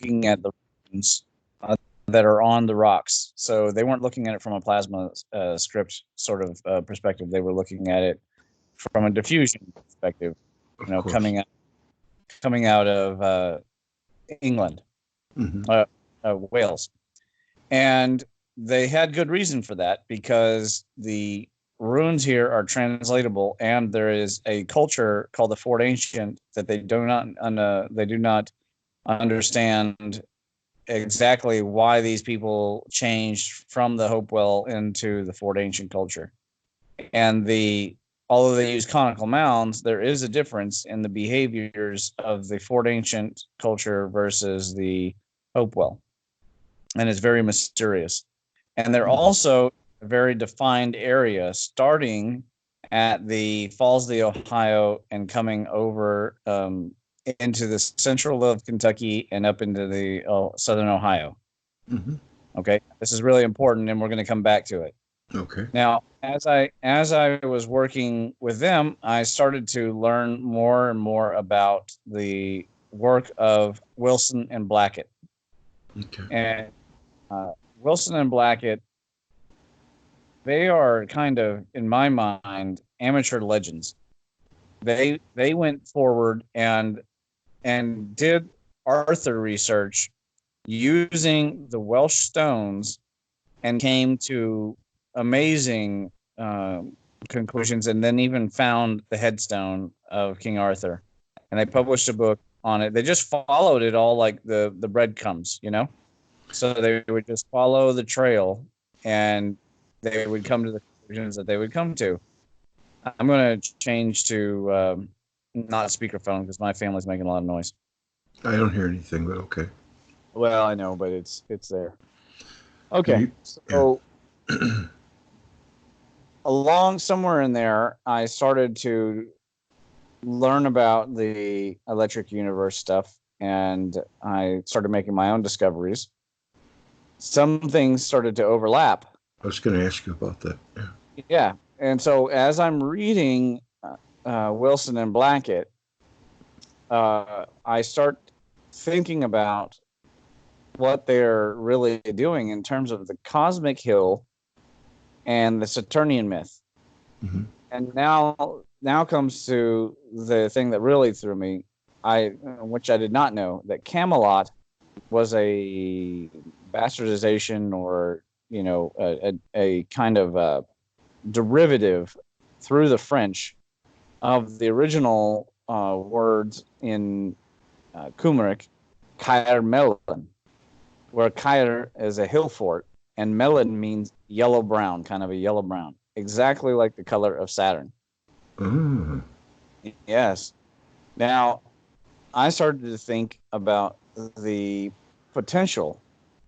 looking at the runes that are on the rocks. So they weren't looking at it from a plasma script sort of perspective. They were looking at it from a diffusion perspective, Of you know, course. coming out of England, Mm-hmm. Wales. And they had good reason for that because the runes here are translatable, and there is a culture called the Fort Ancient that they do not understand exactly why these people changed from the Hopewell into the Fort Ancient culture. And although they use conical mounds, there is a difference in the behaviors of the Fort Ancient culture versus the Hopewell, and it's very mysterious. And they're also a very defined area, starting at the Falls of the Ohio and coming over into the central of Kentucky and up into the southern Ohio. Mm-hmm. Okay, this is really important, and we're going to come back to it. Okay. Now, as I was working with them, I started to learn more and more about the work of Wilson and Blackett. Okay. And Wilson and Blackett, they are kind of, in my mind, amateur legends. They went forward and did Arthur research using the Welsh stones and came to amazing conclusions, and then even found the headstone of King Arthur. And they published a book on it. They just followed it all like the breadcrumbs, you know? So they would just follow the trail, and they would come to the conclusions that they would come to. I'm going to change to not speakerphone because my family's making a lot of noise. I don't hear anything, but okay. Well, I know, but it's there. Have Okay, you- so along somewhere in there, I started to learn about the electric universe stuff, and I started making my own discoveries. Some things started to overlap. I was going to ask you about that. Yeah. Yeah. And so as I'm reading Wilson and Blackett, I start thinking about what they're really doing in terms of the cosmic hill and the Saturnian myth. Mm-hmm. And now comes to the thing that really threw me, which I did not know, that Camelot was a bastardization, or a kind of derivative through the French of the original words in Cumeric, Caer Melon, where Caer is a hill fort and melon means yellow brown, kind of a yellow brown, exactly like the color of Saturn. Mm. Yes. Now, I started to think about the potential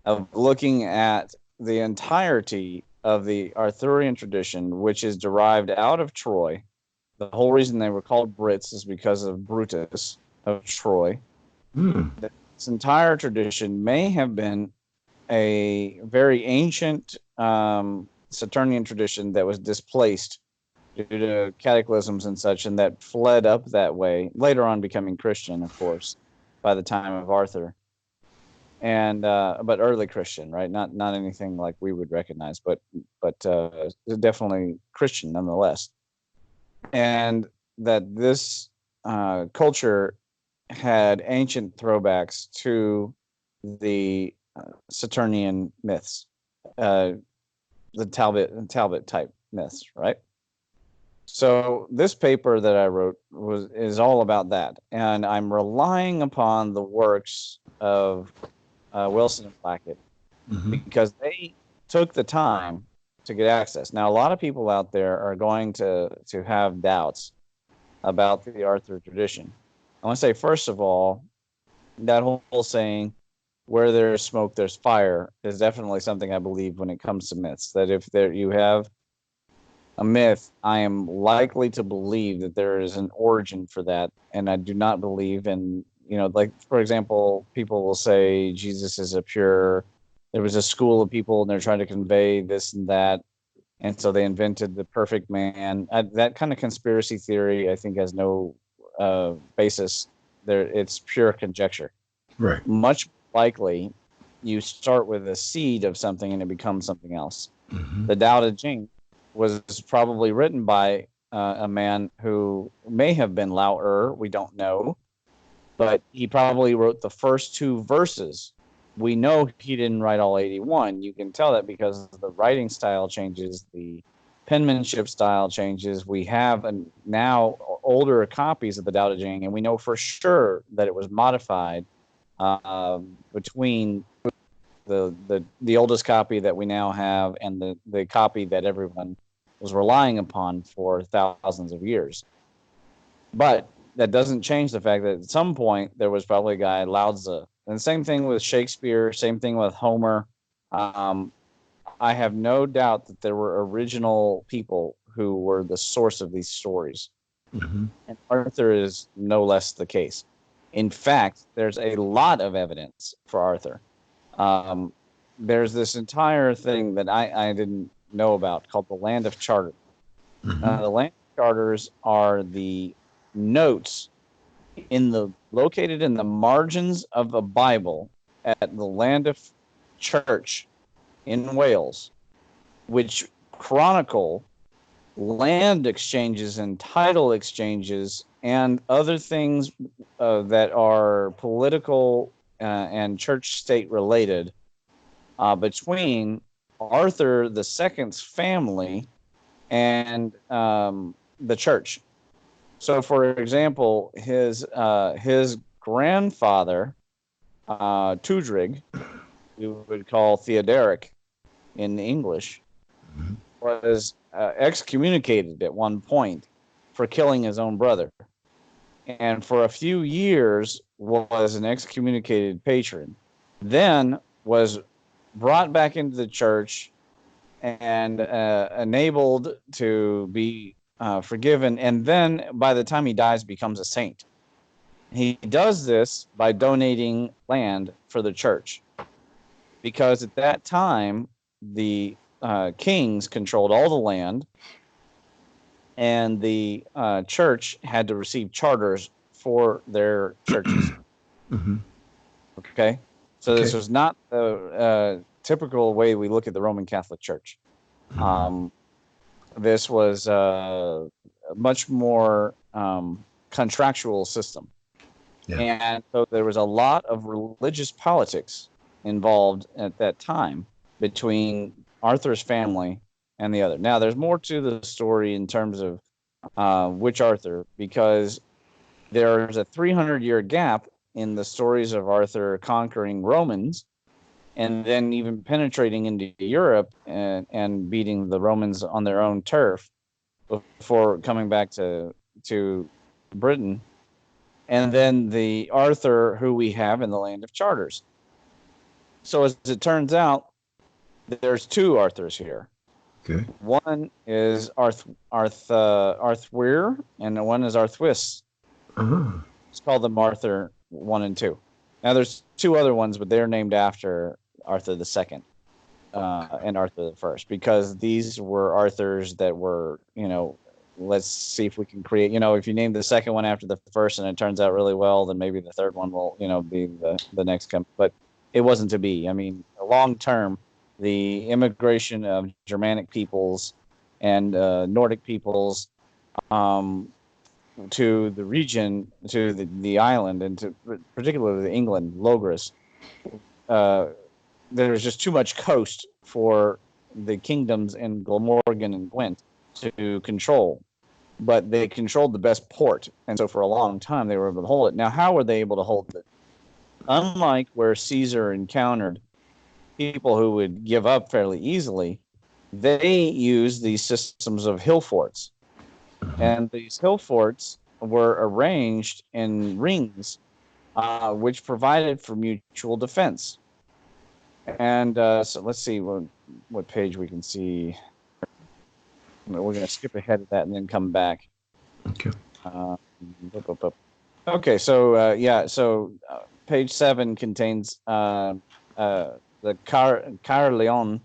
of looking at the entirety of the Arthurian tradition, which is derived out of Troy. The whole reason they were called Brits is because of Brutus of Troy. Mm. This entire tradition may have been a very ancient Saturnian tradition that was displaced due to cataclysms and such, and that fled up that way, later on becoming Christian, of course, by the time of Arthur. And but early Christian, right? Not anything like we would recognize, but definitely Christian nonetheless. And that this culture had ancient throwbacks to the Saturnian myths, the Talbot type myths, right? So this paper that I wrote is all about that, and I'm relying upon the works of Wilson and Blackett, Mm-hmm. because they took the time to get access. Now, a lot of people out there are going to have doubts about the Arthur tradition. I want to say, first of all, that whole saying, "Where there's smoke, there's fire," is definitely something I believe when it comes to myths. That if you have a myth, I am likely to believe that there is an origin for that, and I do not believe in, like, for example, people will say Jesus is there was a school of people and they're trying to convey this and that, and so they invented the perfect man. That kind of conspiracy theory, I think, has no basis. It's pure conjecture. Right. Much likely you start with a seed of something and it becomes something else. Mm-hmm. The Tao Te Ching was probably written by a man who may have been Lao Er. We don't know, but he probably wrote the first 2 verses. We know he didn't write all 81. You can tell that because the writing style changes, the penmanship style changes. We have now older copies of the Tao Te Ching, and we know for sure that it was modified between the oldest copy that we now have and the copy that everyone was relying upon for thousands of years. But that doesn't change the fact that at some point there was probably a guy, Lao Tzu. And same thing with Shakespeare, same thing with Homer. I have no doubt that there were original people who were the source of these stories. Mm-hmm. And Arthur is no less the case. In fact, there's a lot of evidence for Arthur. There's this entire thing that I didn't know about called the Land of Charter. Mm-hmm. The Land of Charters are the notes located in the margins of the Bible at the Land of Church in Wales, which chronicle land exchanges and title exchanges and other things that are political and church state related between Arthur II's family and the church. So, for example, his grandfather, Tudrig, you would call Theodoric in English, Mm-hmm. was excommunicated at one point for killing his own brother, and for a few years was an excommunicated patron. Then was brought back into the church and enabled to be forgiven, and then by the time he dies becomes a saint. He does this by donating land for the church, because at that time the kings controlled all the land, and the church had to receive charters for their churches. Mm-hmm. Okay, so Okay. this was not the typical way we look at the Roman Catholic Church. This was a much more contractual system. Yeah. And so there was a lot of religious politics involved at that time between Arthur's family and the other. Now, there's more to the story in terms of which Arthur, because there's a 300-year gap in the stories of Arthur conquering Romans and then even penetrating into Europe and beating the Romans on their own turf before coming back to Britain. And then the Arthur who we have in the Land of Charters. So as it turns out, there's 2 Arthurs here. Okay. One is Arthur, and one is Arthwis. Uh-huh. It's called them Arthur 1 and 2. Now there's 2 other ones, but they're named after Arthur II and Arthur I, because these were Arthurs that were, let's see if we can create, if you name the second one after the first and it turns out really well, then maybe the third one will, be the next come. But it wasn't to be. I mean, long term, the immigration of Germanic peoples and Nordic peoples to the region, to the island, and to particularly England, Logres, there's just too much coast for the kingdoms in Glamorgan and Gwent to control. But they controlled the best port, and so for a long time they were able to hold it. Now, how were they able to hold it? Unlike where Caesar encountered people who would give up fairly easily, they used these systems of hill forts. And these hill forts were arranged in rings, which provided for mutual defense. And so let's see what page we can see. We're going to skip ahead of that and then come back. Okay. Okay, so so page 7 contains the Caerleon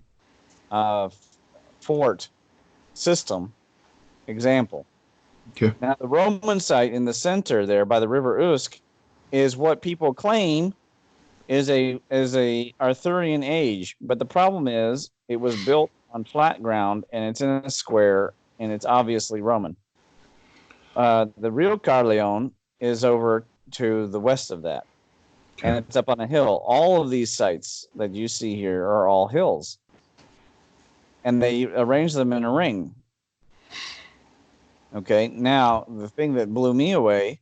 fort system example. Okay. Now, the Roman site in the center there by the river Usk is what people claim is a Arthurian age, but the problem is it was built on flat ground and it's in a square and it's obviously Roman. The real Carleon is over to the west of that, and it's up on a hill. All of these sites that you see here are all hills, and they arrange them in a ring. Okay, now the thing that blew me away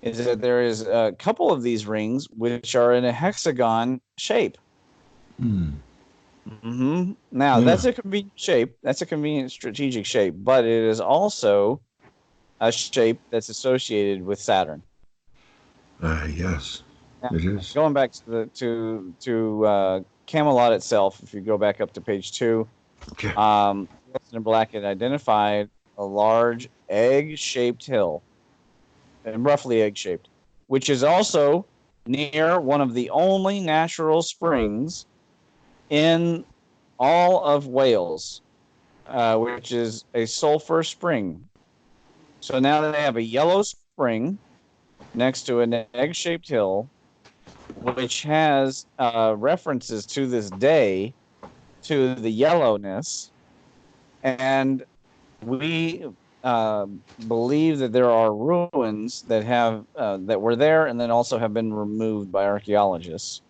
is that there is a couple of these rings which are in a hexagon shape. Hmm. Now, Yeah. that's a convenient shape. That's a convenient strategic shape, but it is also a shape that's associated with Saturn. Yes, Now, it is. going back to Camelot itself, if you go back up to page 2, Okay. Wilson and Black had identified a large egg-shaped hill, and roughly egg-shaped, which is also near one of the only natural springs in all of Wales, which is a sulfur spring. So now they have a yellow spring next to an egg-shaped hill, which has references to this day to the yellowness, and we believe that there are ruins that have that were there and then also have been removed by archaeologists.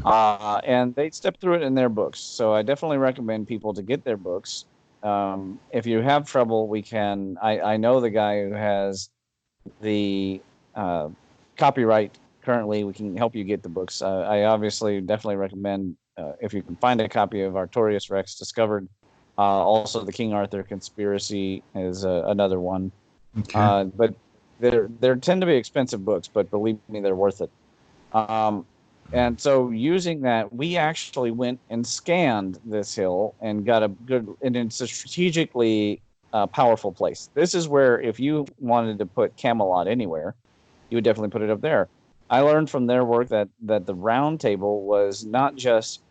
And they step through it in their books. So I definitely recommend people to get their books. If you have trouble, we can. I know the guy who has the copyright currently. We can help you get the books. I obviously definitely recommend if you can find a copy of Artorias Rex Discovered. Also, the King Arthur Conspiracy is another one. Okay. But they tend to be expensive books, but believe me, they're worth it. And so using that, we actually went and scanned this hill and got a good, and it's a strategically powerful place. This is where if you wanted to put Camelot anywhere, you would definitely put it up there. I learned from their work that the round table was not just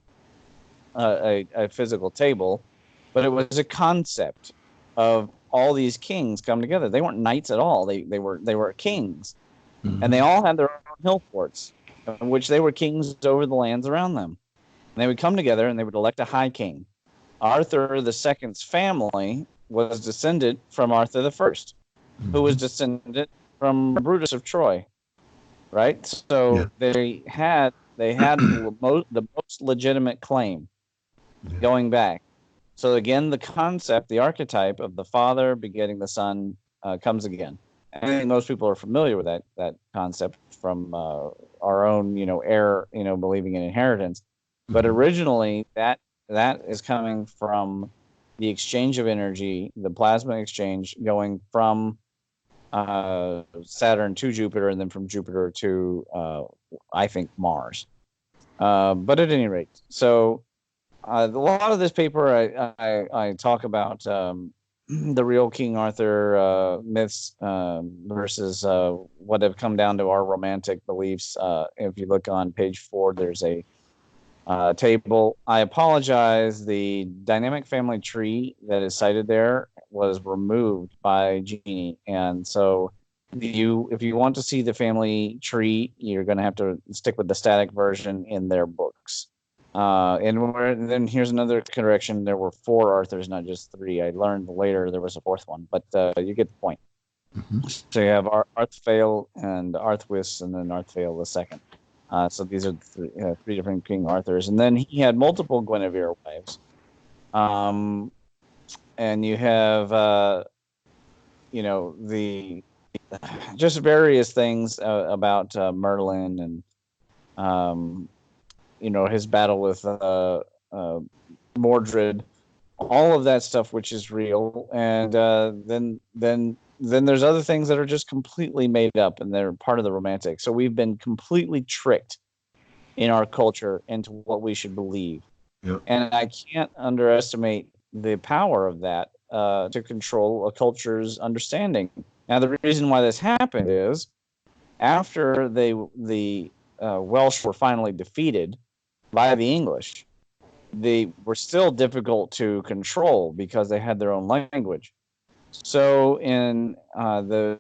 a physical table, but it was a concept of all these kings come together. They weren't knights at all. They were kings, and they all had their own hill forts, in which they were kings over the lands around them. And they would come together and they would elect a high king. Arthur II's family was descended from Arthur I, who was descended from Brutus of Troy, right? So they had the most legitimate claim going back. So again, the concept, the archetype of the father begetting the son comes again. I think most people are familiar with that concept from our own, heir, believing in inheritance. But originally, that is coming from the exchange of energy, the plasma exchange, going from Saturn to Jupiter, and then from Jupiter to, I think, Mars. But at any rate, so a lot of this paper, I talk about the real King Arthur myths versus what have come down to our romantic beliefs. If you look on page 4, there's a table. I apologize. The dynamic family tree that is cited there was removed by Jeannie, and so if you want to see the family tree, you're going to have to stick with the static version in their books. And then here's another correction. There were 4 Arthurs, not just 3. I learned later there was a 4th one, but you get the point. So you have Arthfael and Arthwis, and then Arthfael II. So these are 3 different King Arthurs. And then he had multiple Guinevere wives. And you have, the just various things about Merlin and, his battle with Mordred, all of that stuff, which is real. And then there's other things that are just completely made up, and they're part of the romantic. So we've been completely tricked in our culture into what we should believe. Yep. And I can't underestimate the power of that to control a culture's understanding. Now, the reason why this happened is after the Welsh were finally defeated by the English, they were still difficult to control because they had their own language. So in the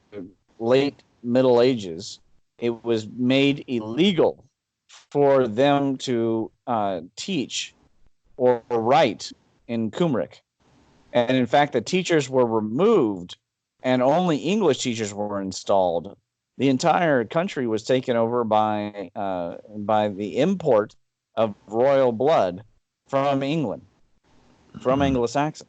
late Middle Ages, it was made illegal for them to teach or write in Cymric. And in fact, the teachers were removed and only English teachers were installed. The entire country was taken over by the import of royal blood from England, from Anglo-Saxon.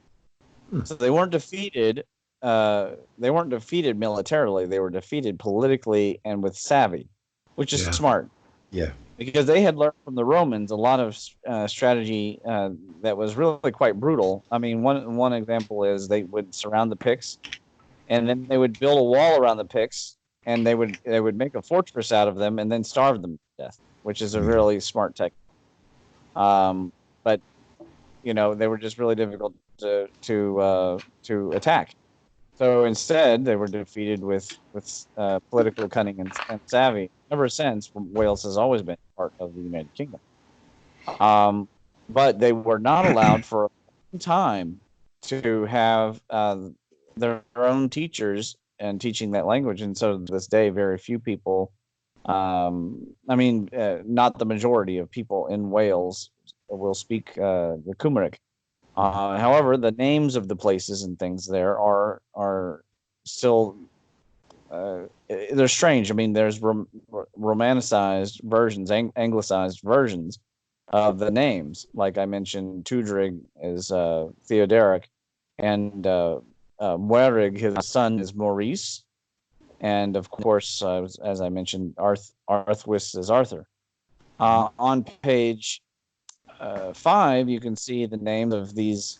So they weren't defeated. They weren't defeated militarily. They were defeated politically and with savvy, which is smart. Yeah. Because they had learned from the Romans a lot of strategy that was really quite brutal. I mean, one example is they would surround the Picts, and then they would build a wall around the Picts, and they would make a fortress out of them, and then starve them to death, which is a really smart technique. But they were just really difficult to attack. So instead, they were defeated with political cunning and savvy. Ever since, Wales has always been part of the United Kingdom. But they were not allowed for a long time to have their own teachers and teaching that language. And so to this day, very few people, not the majority of people in Wales will speak the Cymric. However, the names of the places and things there are still they're strange. I mean, there's romanicized versions, anglicized versions of the names. Like I mentioned, Tudrig is Theodoric, and Muerig, his son, is Maurice, and of course, as I mentioned, Arthwis is Arthur. On page 5, you can see the names of these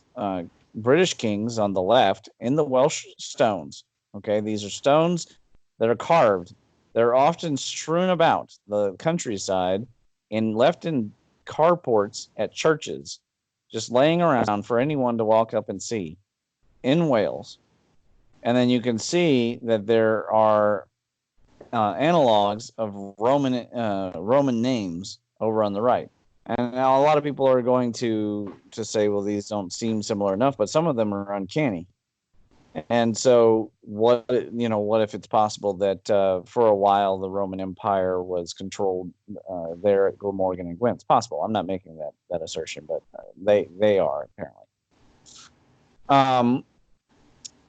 British kings on the left in the Welsh stones. Okay, these are stones that are carved. They're often strewn about the countryside and left in carports at churches, just laying around for anyone to walk up and see in Wales. And then you can see that there are analogs of Roman names over on the right. And now a lot of people are going to say, well, these don't seem similar enough, but some of them are uncanny. And so what if it's possible that for a while the Roman Empire was controlled there at Glamorgan and Gwent? It's possible. I'm not making that assertion, but they are apparently.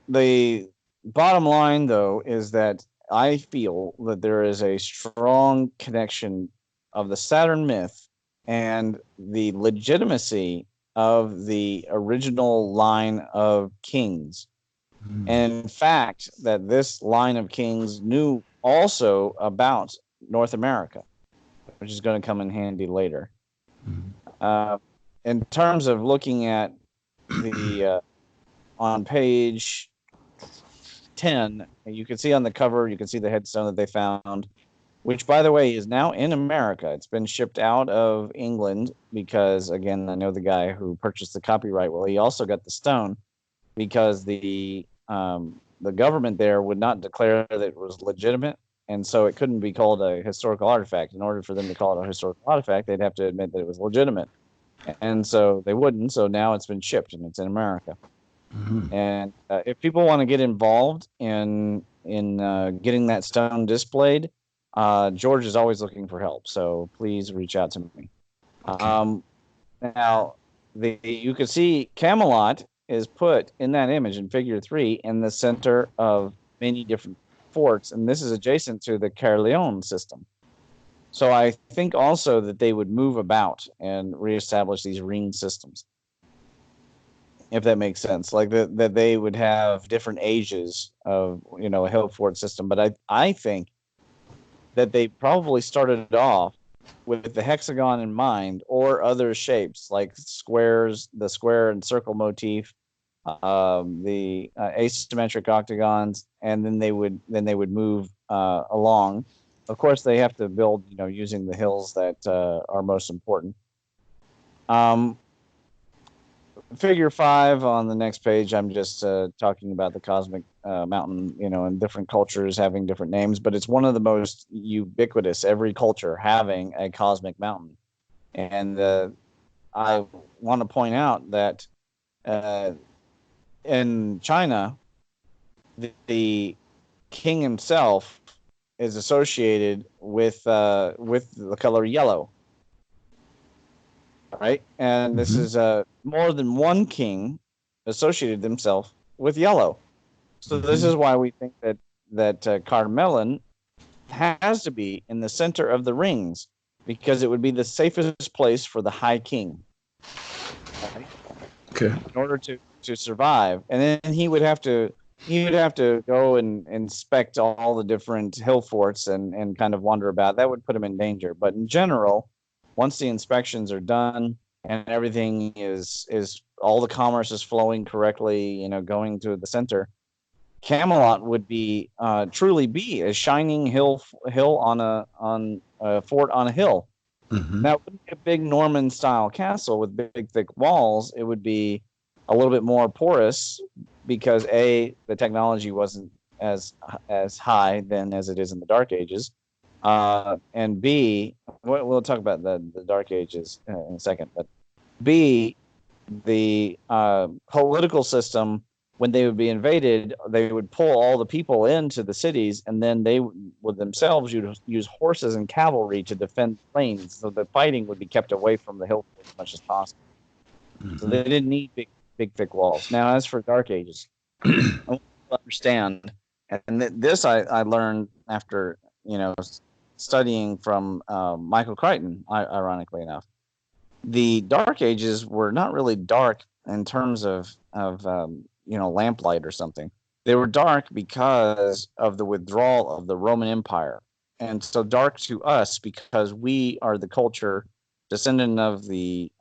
The bottom line, though, is that I feel that there is a strong connection of the Saturn myth and the legitimacy of the original line of kings. And in fact, that this line of kings knew also about North America, which is going to come in handy later. In terms of looking at the on page 10, you can see on the cover, you can see the headstone that they found, which, by the way, is now in America. It's been shipped out of England because, again, I know the guy who purchased the copyright. Well, he also got the stone because the government there would not declare that it was legitimate, and so it couldn't be called a historical artifact. In order for them to call it a historical artifact, they'd have to admit that it was legitimate, and so they wouldn't. So now it's been shipped, and it's in America. And if people want to get involved in getting that stone displayed, George is always looking for help, so please reach out to me. Now, you can see Camelot is put in that image in figure 3 in the center of many different forts, and this is adjacent to the Caerleon system. So I think also that they would move about and reestablish these ring systems, if that makes sense. Like that they would have different ages of a hill fort system. But I think that they probably started off with the hexagon in mind, or other shapes like squares, the square and circle motif, the asymmetric octagons, and then they would move along. Of course, they have to build, using the hills that are most important. Figure 5 on the next page, I'm just talking about the cosmic mountain, and different cultures having different names, but it's one of the most ubiquitous, every culture having a cosmic mountain. And I want to point out that in China, the king himself is associated with the color yellow, right? And this is more than one king associated himself with yellow. So this is why we think that Carmelin has to be in the center of the rings, because it would be the safest place for the High King, right? Okay. In order to survive. And then he would have to go and inspect all the different hill forts and kind of wander about. That would put him in danger. But in general, once the inspections are done and everything is all the commerce is flowing correctly, going to the center, Camelot would be truly be a shining hill on a fort on a hill. Now, it wouldn't be a big Norman style castle with big thick walls. It would be a little bit more porous because the technology wasn't as high then as it is in the Dark Ages, and B, we'll talk about the Dark Ages in a second, but B, the political system, when they would be invaded, they would pull all the people into the cities, and then they would themselves use horses and cavalry to defend the plains, so the fighting would be kept away from the hill as much as possible. So they didn't need big thick walls. Now, as for Dark Ages, I want to understand, and this I learned after studying from Michael Crichton, ironically enough. The Dark Ages were not really dark in terms of lamplight or something. They were dark because of the withdrawal of the Roman Empire, and so dark to us because we are the culture descendant of the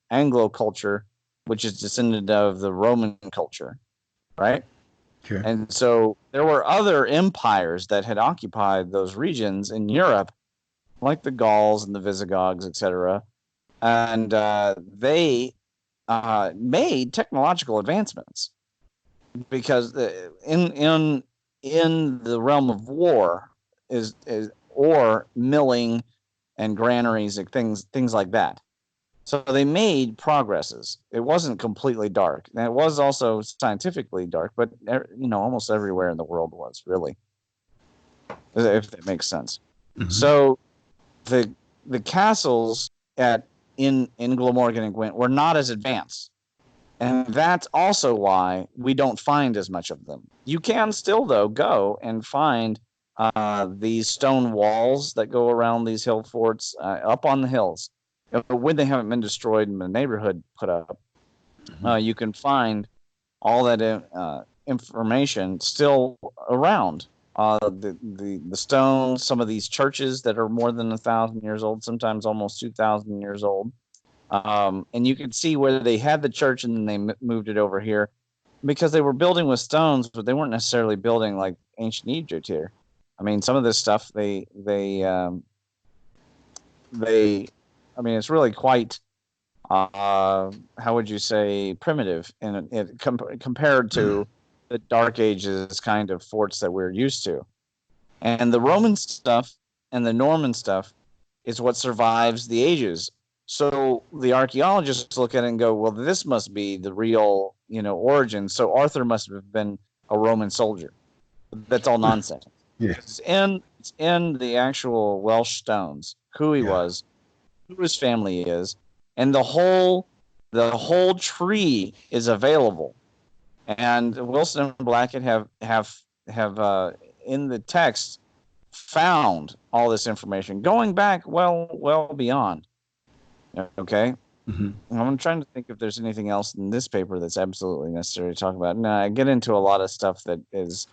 Anglo culture, which is descendant of the Roman culture, right? Okay. And so there were other empires that had occupied those regions in Europe, like the Gauls and the Visigoths, etc. And they made technological advancements because in the realm of war is or milling and granaries and things like that. So they made progresses. It wasn't completely dark, and it was also scientifically dark, but almost everywhere in the world was, really, if that makes sense. So the castles in Glamorgan and Gwent were not as advanced, and that's also why we don't find as much of them. You can still, though, go and find these stone walls that go around these hill forts up on the hills. When they haven't been destroyed and the neighborhood put up, you can find all that information still around. The stones, some of these churches that are more than 1,000 years old, sometimes almost 2,000 years old. And you can see where they had the church and then they moved it over here because they were building with stones, but they weren't necessarily building like ancient Egypt here. I mean, some of this stuff it's really quite, how would you say, primitive compared to the Dark Ages kind of forts that we're used to. And the Roman stuff and the Norman stuff is what survives the ages. So the archaeologists look at it and go, well, this must be the real, origin. So Arthur must have been a Roman soldier. That's all nonsense. Yeah. It's in the actual Welsh stones, who he was, who his family is, and the whole tree is available. And Wilson and Blackett have in the text found all this information going back well beyond. Okay. I'm trying to think if there's anything else in this paper that's absolutely necessary to talk about. No, I get into a lot of stuff that is,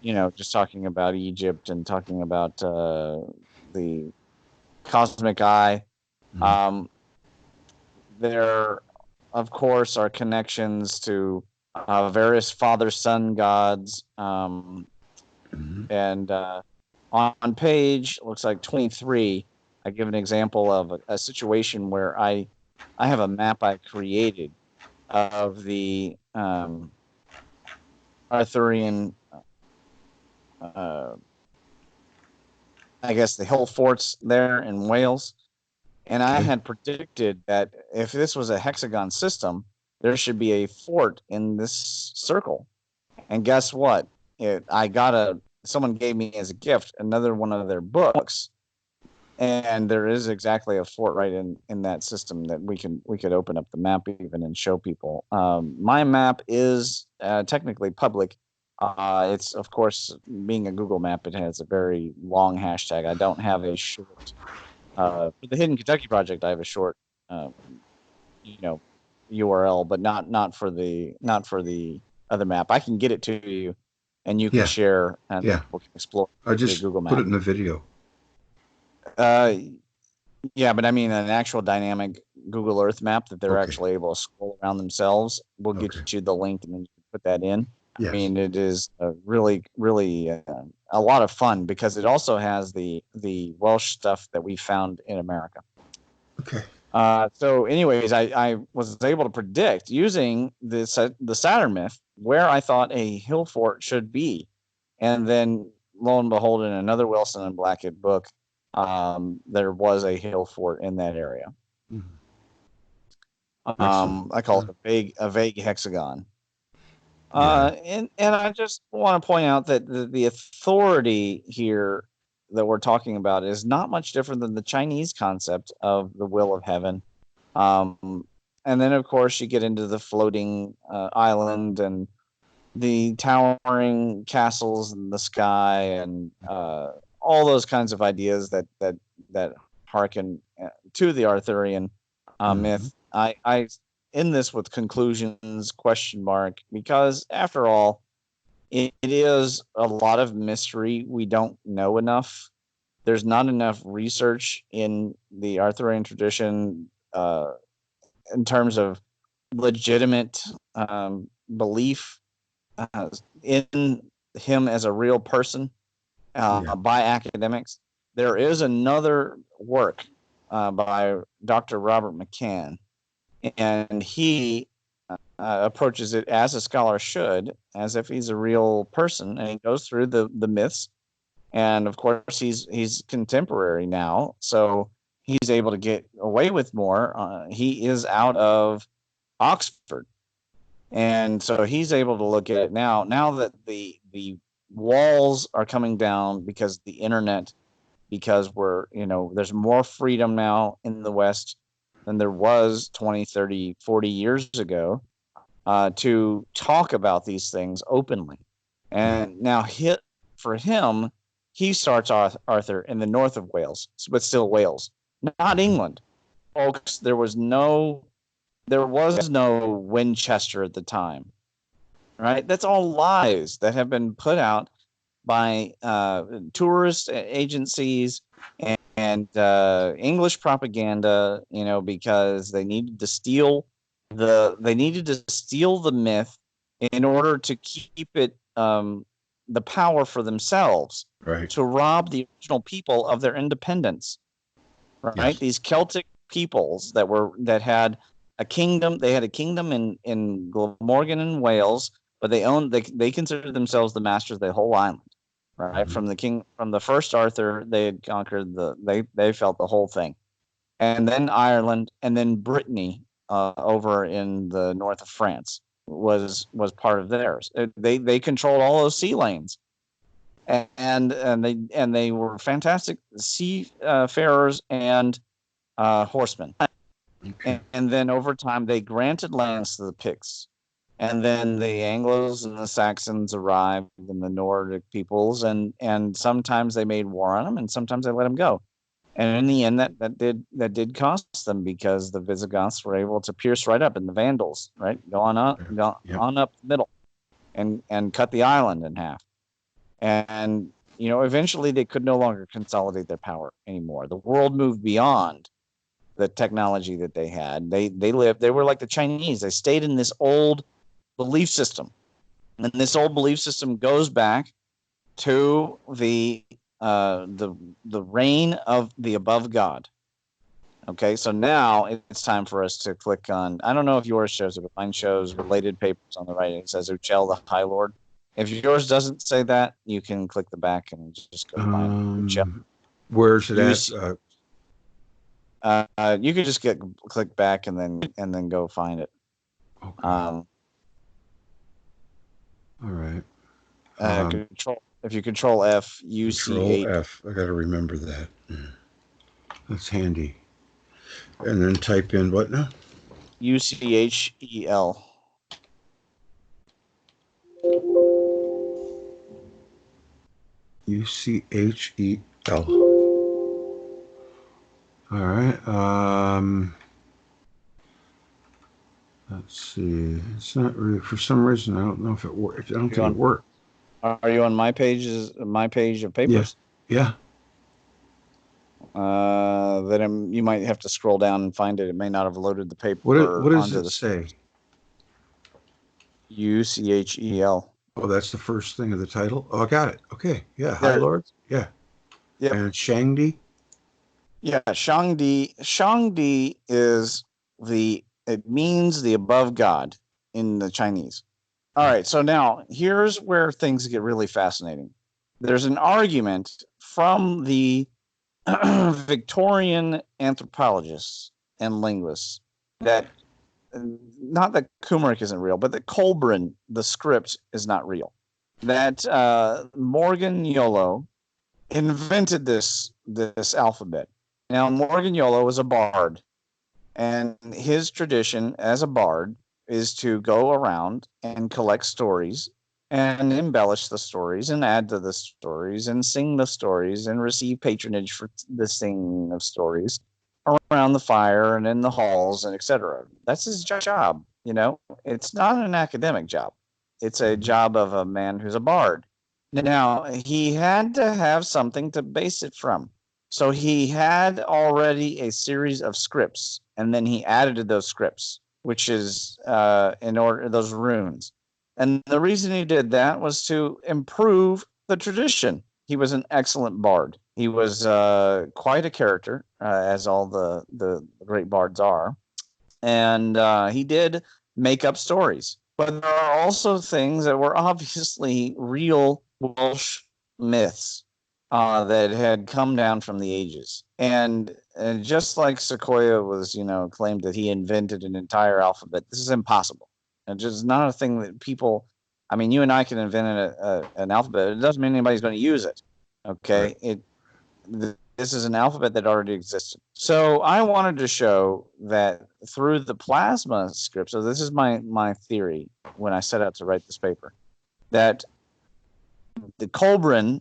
just talking about Egypt and talking about the cosmic eye. There, of course, are connections to various father-son gods. And on page, looks like 23, I give an example of a situation where I have a map I created of the Arthurian, I guess the hill forts there in Wales. And I had predicted that if this was a hexagon system, there should be a fort in this circle. And guess what? I got someone gave me as a gift another one of their books, and there is exactly a fort right in that system that we could open up the map even and show people. My map is technically public. It's, of course, being a Google map, it has a very long hashtag. I don't have a short. For the Hidden Kentucky project, I have a short, URL, but not for the other map. I can get it to you, and you can Yeah. share, and Yeah. people can explore I the just Google put map. it in the video. Yeah, but I mean an actual dynamic Google Earth map that they're Okay. actually able to scroll around themselves. We'll get Okay. you the link, and then you can put that in. Yes. I mean, it is really, really a lot of fun because it also has the Welsh stuff that we found in America. Okay. So, anyways, I was able to predict using the Saturn myth where I thought a hill fort should be, and then lo and behold, in another Wilson and Blackett book, there was a hill fort in that area. Excellent. I call it a vague hexagon. Yeah. And I just want to point out that the authority here that we're talking about is not much different than the Chinese concept of the will of heaven. And then, of course, you get into the floating island and the towering castles in the sky and all those kinds of ideas that harken to the Arthurian myth. I end this with conclusions, question mark, because after all, it is a lot of mystery. We don't know enough. There's not enough research in the Arthurian tradition in terms of legitimate belief in him as a real person by academics. There is another work by Dr. Robert McCann, and he approaches it as a scholar should, as if he's a real person, and he goes through the myths. And of course, he's contemporary now, so he's able to get away with more. He is out of Oxford, and so he's able to look at it now. Now that the walls are coming down because of the internet, because there's more freedom now in the West than there was 20, 30, 40 years ago to talk about these things openly. And now for him, he starts Arthur in the north of Wales, but still Wales, not England. Folks, there was no Winchester at the time, right? That's all lies that have been put out by tourist agencies and English propaganda, because they needed to steal the myth in order to keep it the power for themselves, Right. to rob the original people of their independence, right? Yes. These Celtic peoples that had a kingdom. They had a kingdom in Glamorgan in Wales, but they considered themselves the masters of the whole island. Right. Mm-hmm. From the first Arthur, they had conquered they felt the whole thing, and then Ireland, and then Brittany over in the north of France was part of theirs. They controlled all those sea lanes, and they were fantastic seafarers and horsemen. Okay. And then over time, they granted lands to the Picts. And then the Anglos and the Saxons arrived, and the Nordic peoples, and sometimes they made war on them, and sometimes they let them go. And in the end, that did cost them, because the Visigoths were able to pierce right up, and the Vandals, right, go on up the middle, and cut the island in half. And eventually they could no longer consolidate their power anymore. The world moved beyond the technology that they had. They were like the Chinese. They stayed in this old belief system, and this old belief system goes back to the reign of the above God. Okay, so now it's time for us to click on. I don't know if yours shows it, but mine shows related papers on the right. It says Uchel the High Lord. If yours doesn't say that, you can click the back and just go find Uchel. Where's it at? You could just click back and then go find it. Okay. All right. Control. If you Control F, Control UCH, F. I got to remember that. That's handy. And then type in what now? UCHEL. UCHEL. All right. Let's see. It's not really, for some reason, I don't know if it worked. I don't think it worked. Are you on my page of papers? Yeah. Then you might have to scroll down and find it. It may not have loaded the paper. What does it say? UCHEL. Oh, that's the first thing of the title. Oh, I got it. Okay. Yeah. Hi, Lord. Yeah. Yep. And Shangdi. Yeah, Shangdi. Shangdi is it means the above God in the Chinese. All right, so now here's where things get really fascinating. There's an argument from the Victorian anthropologists and linguists that not that Kumeric isn't real, but that Collbran, the script, is not real. That Morgan Yolo invented this alphabet. Now, Morgan Yolo was a bard, and his tradition as a bard is to go around and collect stories and embellish the stories and add to the stories and sing the stories and receive patronage for the singing of stories around the fire and in the halls and etc. That's his job. It's not an academic job. It's a job of a man who's a bard. Now, he had to have something to base it from. So he had already a series of scripts, and then he added to those scripts, which is in order those runes. And the reason he did that was to improve the tradition. He was an excellent bard. He was quite a character, as all the great bards are. And he did make up stories. But there are also things that were obviously real Welsh myths that had come down from the ages. And just like Sequoia was, claimed that he invented an entire alphabet, this is impossible. It's just not a thing that people, you and I can invent an alphabet. It doesn't mean anybody's going to use it. Okay. Right. This is an alphabet that already existed. So I wanted to show that through the plasma script, so this is my theory when I set out to write this paper, that the Collbran,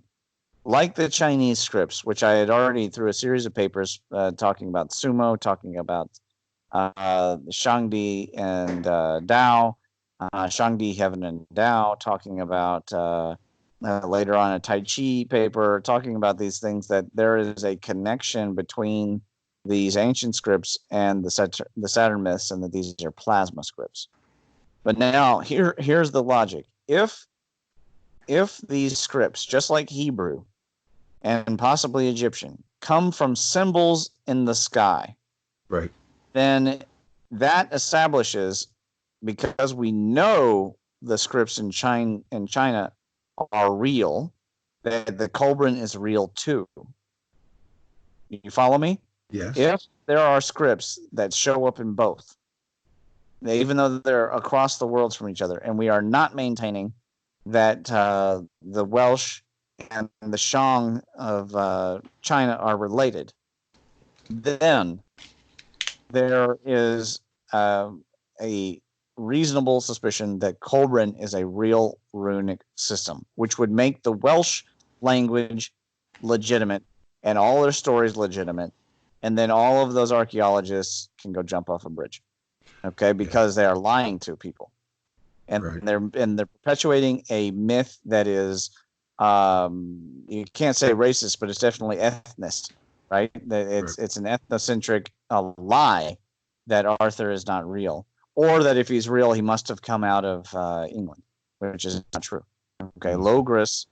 like the Chinese scripts, which I had already through a series of papers talking about sumo, talking about Shangdi and Dao, Shangdi, Heaven and Dao, talking about later on a Tai Chi paper, talking about these things, that there is a connection between these ancient scripts and the Saturn myths, and that these are plasma scripts. But now here's the logic. If these scripts, just like Hebrew and possibly Egyptian, come from symbols in the sky, right, then that establishes, because we know the scripts in China are real, that the Collbran is real too. You follow me? Yes. If there are scripts that show up in both, even though they're across the worlds from each other, and we are not maintaining that the Welsh and the Shang of China are related, then there is a reasonable suspicion that Collbran is a real runic system, which would make the Welsh language legitimate and all their stories legitimate, and then all of those archaeologists can go jump off a bridge, okay? Because they are lying to people, and they're perpetuating a myth that is, you can't say racist, but it's definitely ethnist, right? It's an ethnocentric lie that Arthur is not real, or that if he's real, he must have come out of England, which is not true. Okay, Logris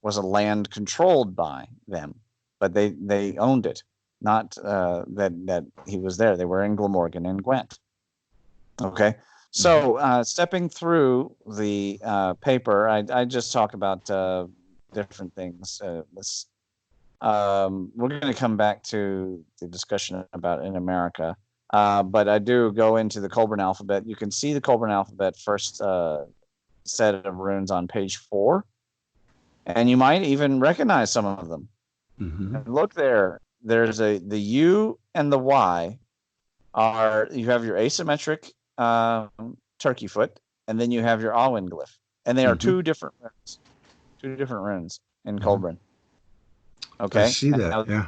was a land controlled by them, but they owned it, not that he was there. They were in Glamorgan and Gwent. Okay, so stepping through the paper, I just talk about different things. We're going to come back to the discussion about in America. But I do go into the Collbran alphabet. You can see the Collbran alphabet first set of runes on page 4. and you might even recognize some of them. And look there. There's the U and the Y you have your asymmetric turkey foot, and then you have your Alwyn glyph, and they are two different runes in Collbran. Okay, I see that. now, Yeah.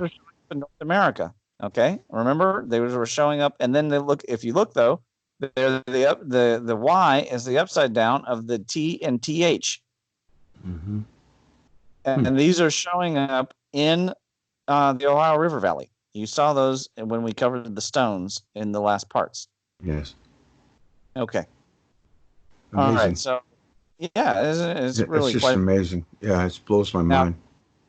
in North America. Okay, remember they were showing up, and then they look. If you look though, the Y is the upside down of the T and TH, and these are showing up in the Ohio River Valley. You saw those when we covered the stones in the last parts. Yes. Okay. Amazing. All right. So, yeah, it's really just quite amazing. Yeah, it blows my mind.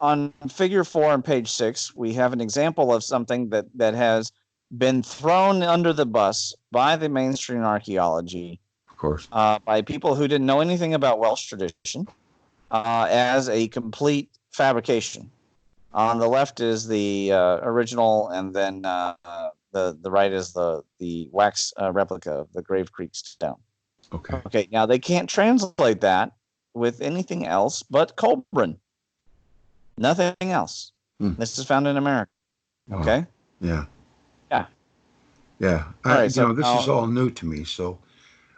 On Figure 4 on page 6, we have an example of something that has been thrown under the bus by the mainstream archaeology, of course, by people who didn't know anything about Welsh tradition, as a complete fabrication. On the left is the original, and then the right is the wax replica of the Grave Creek stone. Okay. Okay. Now they can't translate that with anything else but Collbran. Nothing else. This is found in America. Okay. Yeah. Yeah. Yeah. All right, so this is all new to me, so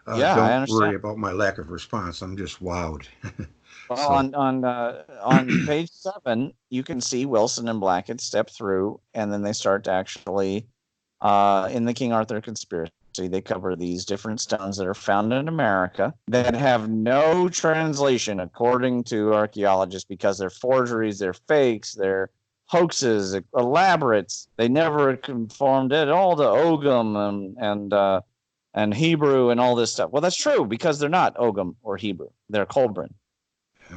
don't worry about my lack of response. I'm just wowed. Well, on page 7, you can see Wilson and Blackett step through, and then they start to actually, in the King Arthur conspiracy, they cover these different stones that are found in America that have no translation according to archaeologists because they're forgeries, they're fakes, they're hoaxes, elaborates. They never conformed at all to Ogham and Hebrew and all this stuff. Well, that's true because they're not Ogham or Hebrew. They're Collbran.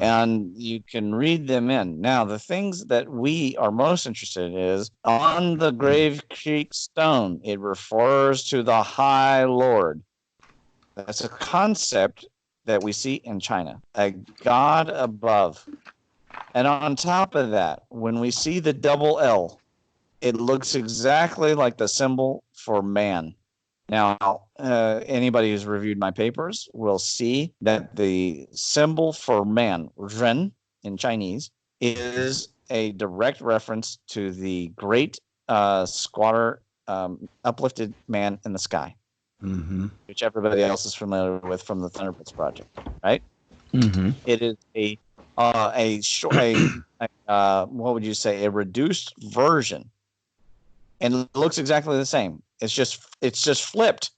And you can read them in. Now, the things that we are most interested in is on the Grave Creek stone, it refers to the High Lord. That's a concept that we see in China, a god above. And on top of that, when we see the double L, it looks exactly like the symbol for man. Now, anybody who's reviewed my papers will see that the symbol for man, Ren in Chinese, is a direct reference to the great squatter, uplifted man in the sky, which everybody else is familiar with from the Thunderbolts project, right? It is what would you say, a reduced version, and it looks exactly the same. It's just flipped.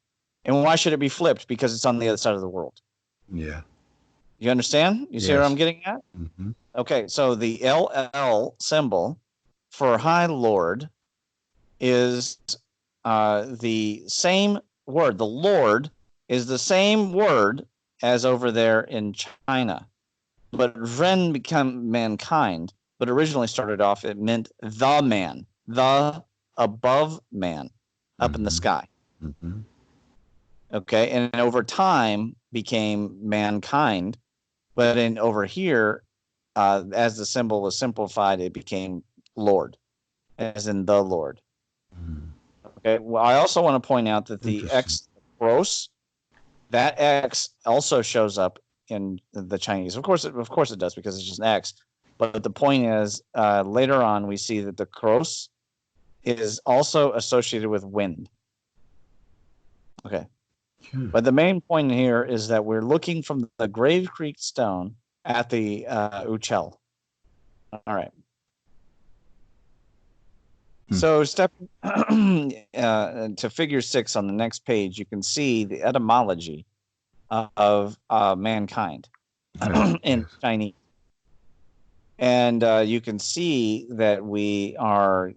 And why should it be flipped? Because it's on the other side of the world. Yeah. You understand? You see where I'm getting at? Okay, so the LL symbol for High Lord is the same word. The Lord is the same word as over there in China. But Ren became mankind, but originally started off, it meant the man, the above man. Up in the sky. Okay, and over time became mankind, but over here, as the symbol was simplified, it became Lord, as in the Lord. Okay, well, I also want to point out that the X gross, that X also shows up in the Chinese. Of course it does, because it's just an X. But the point is, later on, we see that the cross is also associated with wind. Okay. But the main point here is that we're looking from the Grave Creek stone at the Uchel. All right. So step to figure 6 on the next page, you can see the etymology of mankind in Chinese. And you can see that we are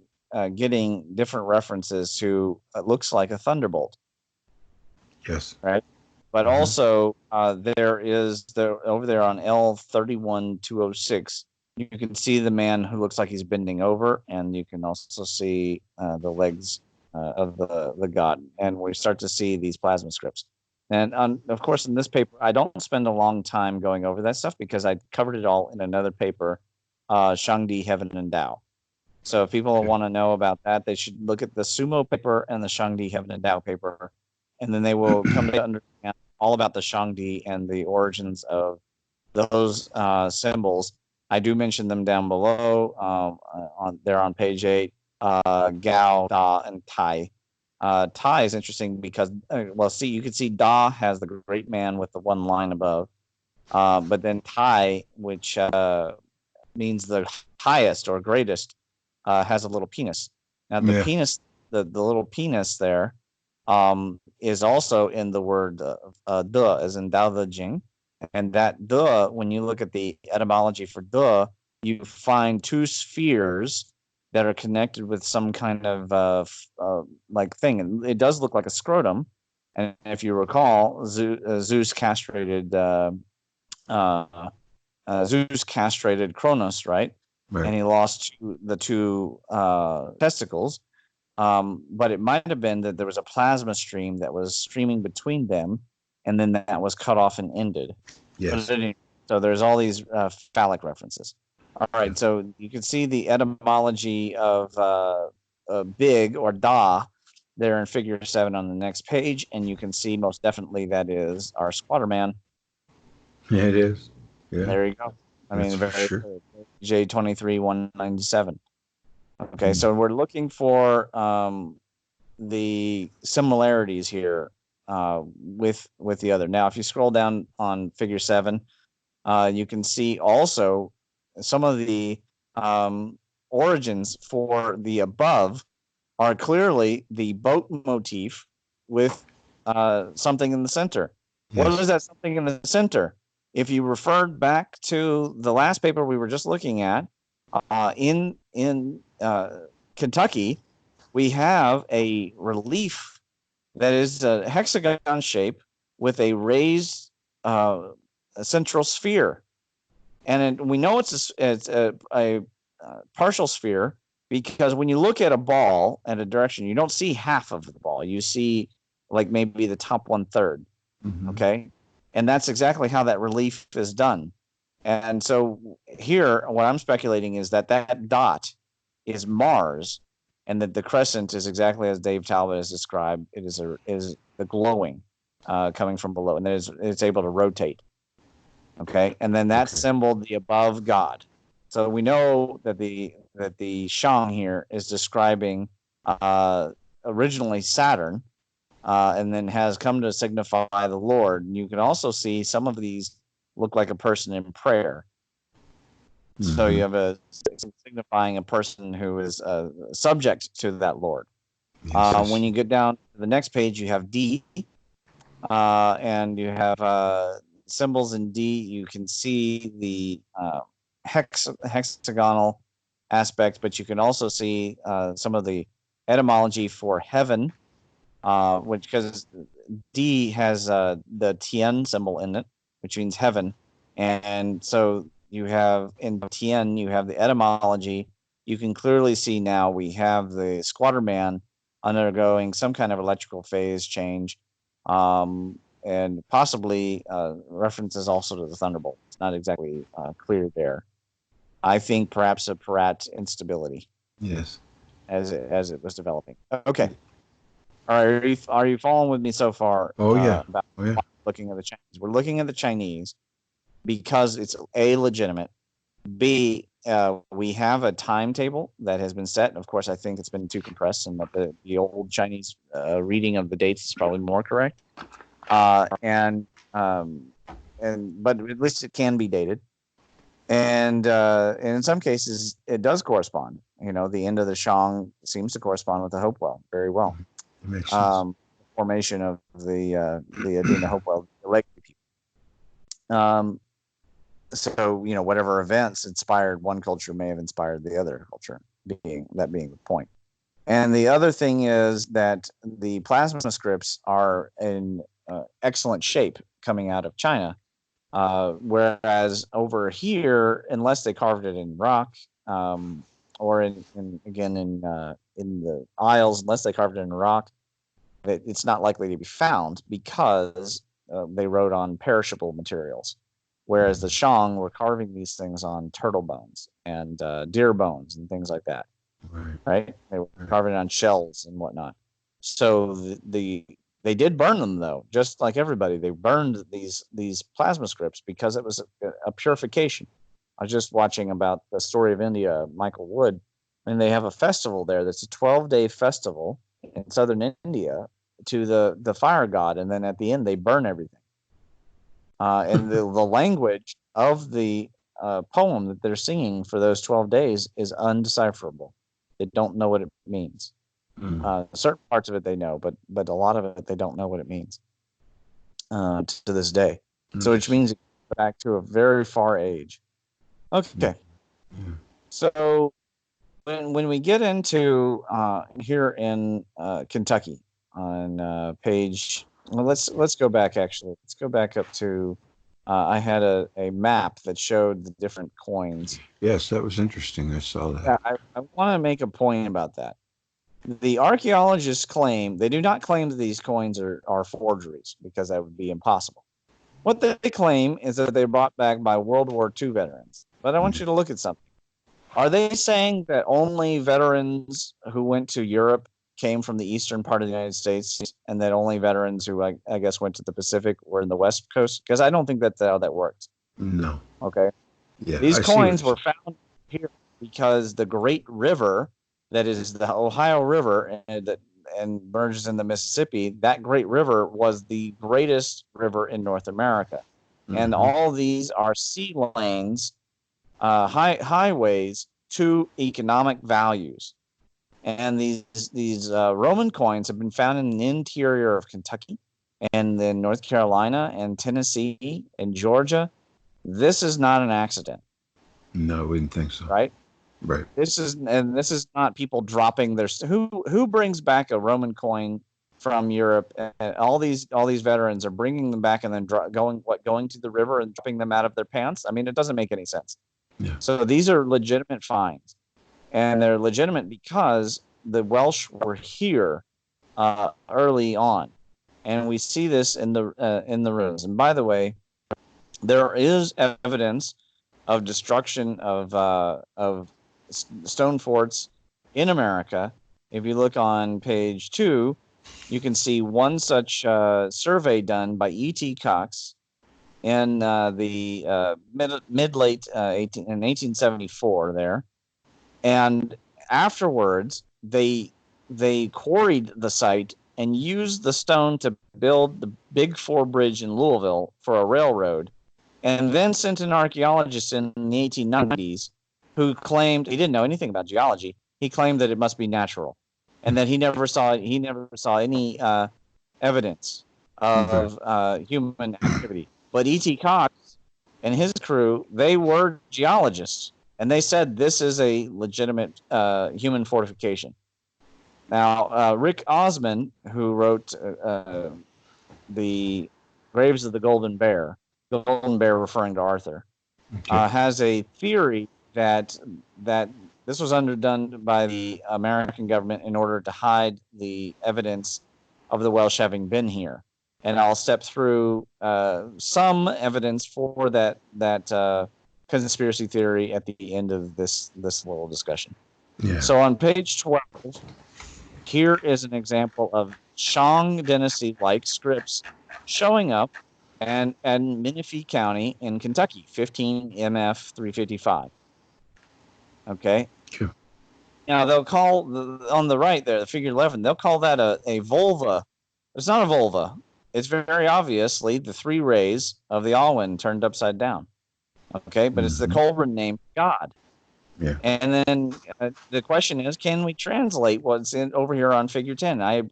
getting different references to it looks like a thunderbolt. Yes. Right. But also there is over there on L31206, you can see the man who looks like he's bending over, and you can also see the legs of the god. And we start to see these plasma scripts. And of course, in this paper, I don't spend a long time going over that stuff because I covered it all in another paper, Shangdi, Heaven and Tao. So if people want to know about that, they should look at the Sumo paper and the Shangdi, Heaven and Tao paper. And then they will come to understand all about the Shangdi and the origins of those symbols I do mention them down below. They're on page 8. Gao, Da, and Tai. Tai is interesting because, you can see Da has the great man with the one line above, but then Tai, which means the highest or greatest, has a little penis. Now the penis, the little penis there, is also in the word de, as in Dao De Jing. And that de, when you look at the etymology for de, you find two spheres that are connected with some kind of like thing. And it does look like a scrotum. And if you recall, Zeus castrated Cronus, right? And he lost the two testicles. But it might have been that there was a plasma stream that was streaming between them, and then that was cut off and ended. Yes. So there's all these phallic references. All right, so you can see the etymology of big or da there in figure 7 on the next page, and you can see most definitely that is our squatter man. Yeah, it is. Yeah. There you go. I mean, very sure. J23-197. Okay, so we're looking for the similarities here with the other. Now, if you scroll down on figure 7, you can see also some of the origins for the above are clearly the boat motif with something in the center. Yes. What is that something in the center? If you referred back to the last paper we were just looking at, in Kentucky, we have a relief that is a hexagon shape with a raised central sphere. And we know it's a partial sphere because when you look at a ball at a direction, you don't see half of the ball. You see like maybe the top 1/3. Okay. And that's exactly how that relief is done. And so here, what I'm speculating is that dot is Mars, and that the crescent is exactly as Dave Talbot has described. It is the glowing coming from below, and it's able to rotate. Okay, and then that symbol, the above God. So we know that the Shang here is describing originally Saturn, and then has come to signify the Lord. And you can also see some of these look like a person in prayer. So you have signifying a person who is subject to that Lord. When you get down to the next page, you have D, and you have symbols in D. You can see the hexagonal aspects, but you can also see some of the etymology for heaven, which because D has the Tien symbol in it, which means heaven. And so you have in Tien, you have the etymology. You can clearly see now we have the squatter man undergoing some kind of electrical phase change, and possibly references also to the thunderbolt. It's not exactly clear there. I think perhaps a Peratt instability. Yes. As it was developing. Okay. All right. Are you following with me so far? Oh yeah. About looking at the Chinese. We're looking at the Chinese because it's A, legitimate. B, we have a timetable that has been set. Of course, I think it's been too compressed, and that the old Chinese reading of the dates is probably more correct. But at least it can be dated. And in some cases, it does correspond. You know, the end of the Shang seems to correspond with the Hopewell very well. It makes sense. Formation of the Adena Hopewell legacy people. So you know, whatever events inspired one culture may have inspired the other culture. Being the point. And the other thing is that the plasma scripts are in excellent shape coming out of China. Whereas over here, unless they carved it in rock, or in the Isles, unless they carved it in rock, it's not likely to be found because they wrote on perishable materials. Whereas the Shang were carving these things on turtle bones and deer bones and things like that. Right? They were carving it on shells and whatnot. So they did burn them, though, just like everybody. They burned these plasma scripts because it was a purification. I was just watching about the Story of India, Michael Wood, and they have a festival there that's a 12-day festival in southern India to the fire god, and then at the end they burn everything. And the language of the poem that they're singing for those 12 days is undecipherable. They don't know what it means. Certain parts of it they know, but a lot of it they don't know what it means to this day. So which means it goes back to a very far age. Okay. Yeah. So when we get into here in Kentucky on page, well, let's go back actually. Let's go back up to I had a map that showed the different coins. Yes, that was interesting. I saw that. I want to make a point about that. The archaeologists claim they do not claim that these coins are forgeries, because that would be impossible. What they claim is that they're brought back by World War II veterans. But I want you to look at something. Are they saying that only veterans who went to Europe came from the eastern part of the United States, and that only veterans who I guess went to the Pacific were in the West Coast? Because I don't think that's how that works. No. Okay. Yeah. These coins were found here because the Great River, that is the Ohio River, and merges in the Mississippi, that great river was the greatest river in North America. And all these are sea lanes, highways to economic values. And these Roman coins have been found in the interior of Kentucky and then North Carolina and Tennessee and Georgia. This is not an accident. No, I wouldn't think so. Right? Right. This is not people dropping their who brings back a Roman coin from Europe, and all these veterans are bringing them back and then going to the river and dropping them out of their pants. I mean, it doesn't make any sense. Yeah. So these are legitimate finds, and they're legitimate because the Welsh were here early on, and we see this in the ruins. And by the way, there is evidence of destruction of stone forts in America. If you look on page 2, you can see one such survey done by E.T. Cox in the mid-late 1874 there. And afterwards, they quarried the site and used the stone to build the Big Four Bridge in Louisville for a railroad, and then sent an archaeologist in the 1890s who claimed he didn't know anything about geology. He claimed that it must be natural, and that he never saw any evidence of human activity. But E.T. Cox and his crew, they were geologists, and they said this is a legitimate human fortification. Now, Rick Osman, who wrote the Graves of the Golden Bear referring to Arthur, has a theory that this was underdone by the American government in order to hide the evidence of the Welsh having been here. And I'll step through some evidence for that conspiracy theory at the end of this little discussion. Yeah. So on page 12, here is an example of Shang dynasty-like scripts showing up in Menifee County in Kentucky, 15 MF 355. Okay. Sure. Now they'll call on the right there, the figure 11. They'll call that a vulva. It's not a vulva. It's very obviously the 3 rays of the Alwyn turned upside down. Okay, but it's the Collbran name God. Yeah. And then the question is, can we translate what's in over here on figure 10? I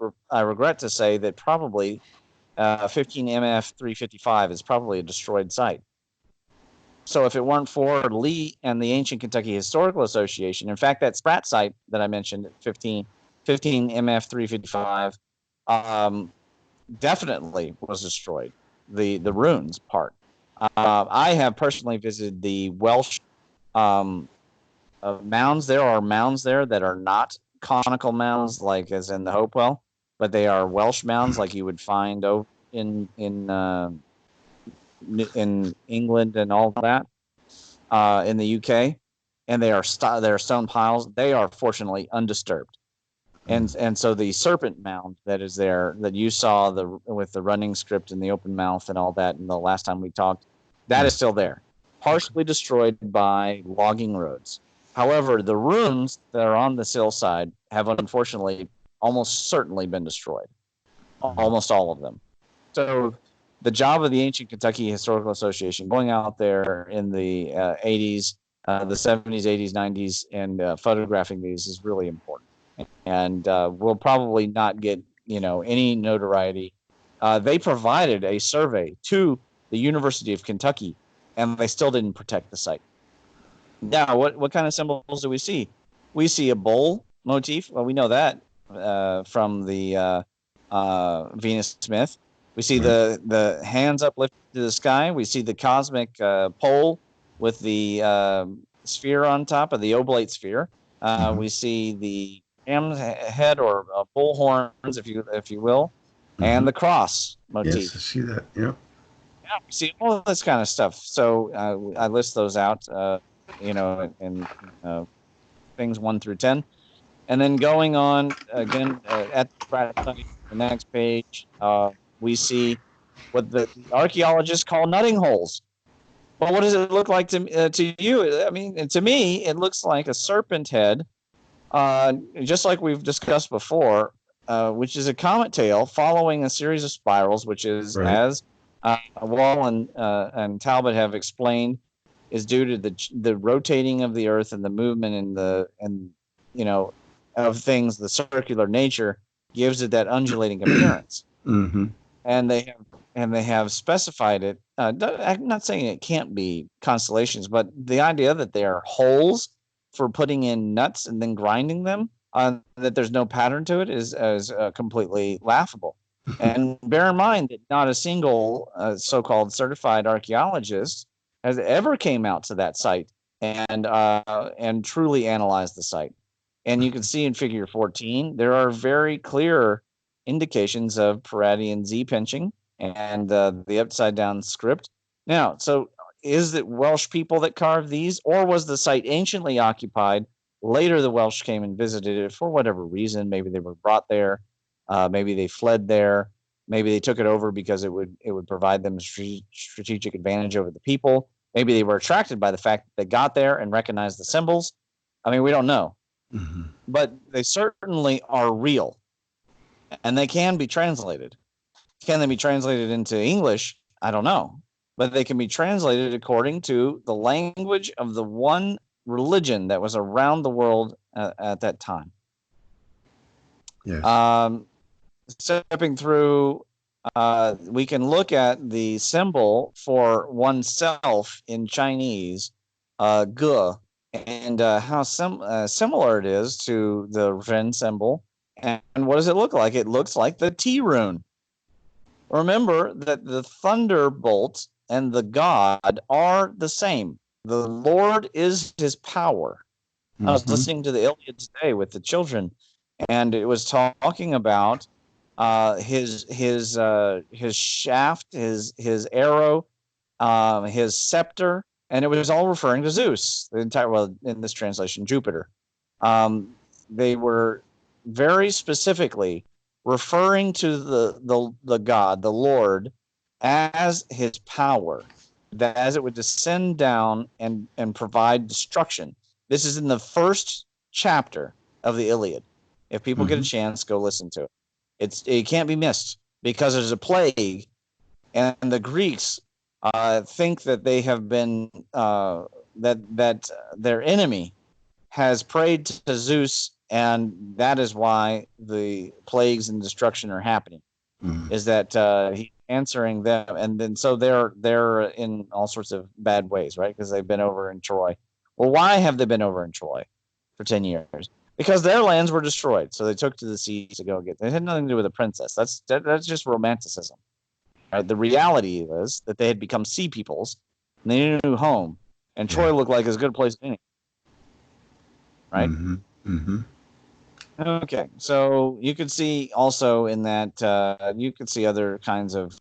regret to say that probably 15 MF 355 is probably a destroyed site. So if it weren't for Lee and the Ancient Kentucky Historical Association, in fact, that Spratt site that I mentioned, 15 MF 355, definitely was destroyed. The ruins part. I have personally visited the Welsh mounds. There are mounds there that are not conical mounds, like as in the Hopewell, but they are Welsh mounds, like you would find in England and all that, in the UK, and they are stone piles. They are fortunately undisturbed, and so the serpent mound that is there that you saw with the running script and the open mouth and all that, and the last time we talked, that is still there. partially destroyed by logging roads. However, the ruins that are on this hillside have unfortunately almost certainly been destroyed, almost all of them. So the job of the Ancient Kentucky Historical Association going out there in the 80s, the 70s, 80s, 90s, and photographing these is really important. And we'll probably not get any notoriety. They provided a survey to the University of Kentucky, and they still didn't protect the site. Now, what kind of symbols do we see? We see a bull motif. Well, we know that from the Venus Smith. We see the hands uplifted to the sky. We see the cosmic pole with the sphere on top of the oblate sphere. We see the ram's head or bull horns, if you will, and the cross motif. Yes, I see that. Yep. Yeah, we see all of this kind of stuff. So I list those out, in things 1 through 10. And then going on again at the next page, we see what the archaeologists call nutting holes. Well, what does it look like to you? I mean, to me, it looks like a serpent head, just like we've discussed before, which is a comet tail following a series of spirals, which is, as Wall and Talbot have explained, is due to the rotating of the Earth and the movement of things. The circular nature gives it that undulating appearance. And they have specified it. I'm not saying it can't be constellations, but the idea that they are holes for putting in nuts and then grinding them, that there's no pattern to it, is completely laughable. And bear in mind that not a single so-called certified archaeologist has ever came out to that site and truly analyzed the site. And you can see in Figure 14, there are very clear indications of Palladian Z-pinching and the upside-down script. Now, so is it Welsh people that carved these, or was the site anciently occupied? Later, the Welsh came and visited it for whatever reason. Maybe they were brought there. Maybe they fled there. Maybe they took it over because it would provide them a strategic advantage over the people. Maybe they were attracted by the fact that they got there and recognized the symbols. I mean, we don't know. But they certainly are real. And they can be translated. Can they be translated into English? I don't know. But they can be translated according to the language of the one religion that was around the world at that time. Yes. Stepping through, we can look at the symbol for oneself in Chinese, ge, and how similar it is to the Ren symbol. And what does it look like? It looks like the T rune. Remember that the thunderbolt and the god are the same. The Lord is his power. I was listening to the Iliad today with the children, and it was talking about his shaft, his arrow, his scepter, and it was all referring to Zeus. The entire, well, in this translation, Jupiter. They were very specifically referring to the God, the Lord, as his power, that as it would descend down and provide destruction. This is in the first chapter of the Iliad. If people get a chance, go listen to it. It can't be missed because there's a plague, and the Greeks think that they have been that their enemy has prayed to Zeus, and that is why the plagues and destruction are happening. Is that he's answering them, and then so they're in all sorts of bad ways, right? Because they've been over in Troy. Well, why have they been over in Troy for 10 years? Because their lands were destroyed, so they took to the sea to go get. It had nothing to do with a princess. That's just romanticism. Right? The reality is that they had become sea peoples, and they needed a new home, and Troy looked like as good a place as any. Right? Okay, so you could see also in that you could see other kinds of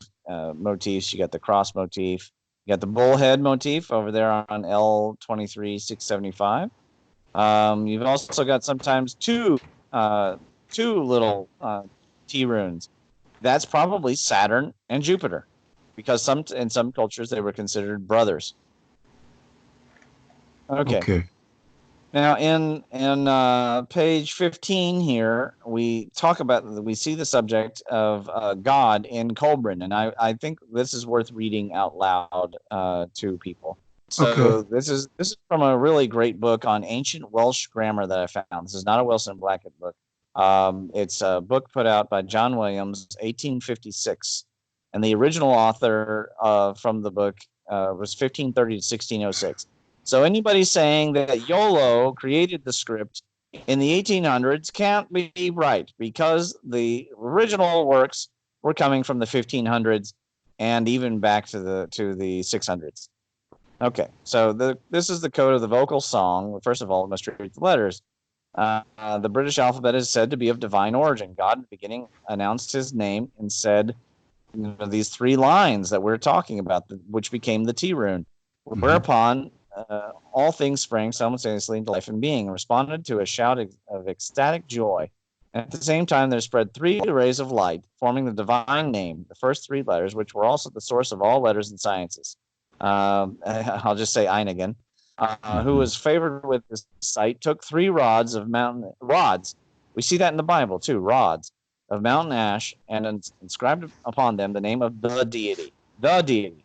motifs. You got the cross motif. You got the bullhead motif over there on L23675. You've also got sometimes two little T runes. That's probably Saturn and Jupiter, because in some cultures they were considered brothers. Okay. Okay. Now, in page 15 here, we see the subject of God in Collbran, and I think this is worth reading out loud to people. Okay. So this is from a really great book on ancient Welsh grammar that I found. This is not a Wilson Blackett book. It's a book put out by John Williams, 1856, and the original author from the book was 1530 to 1606. So anybody saying that YOLO created the script in the 1800s can't be right, because the original works were coming from the 1500s and even back to the 600s. Okay, so this is the code of the vocal song. First of all, we must read the letters. The British alphabet is said to be of divine origin. God in the beginning announced his name and said, these three lines that we're talking about, which became the T rune, whereupon all things sprang simultaneously into life and being, responded to a shout of ecstatic joy. And at the same time, there spread three rays of light, forming the divine name, the first three letters, which were also the source of all letters and sciences. I'll just say Einigan, who was favored with this sight, took 3 rods of mountain rods. We see that in the Bible too, rods of mountain ash, and inscribed upon them the name of the deity. The deity.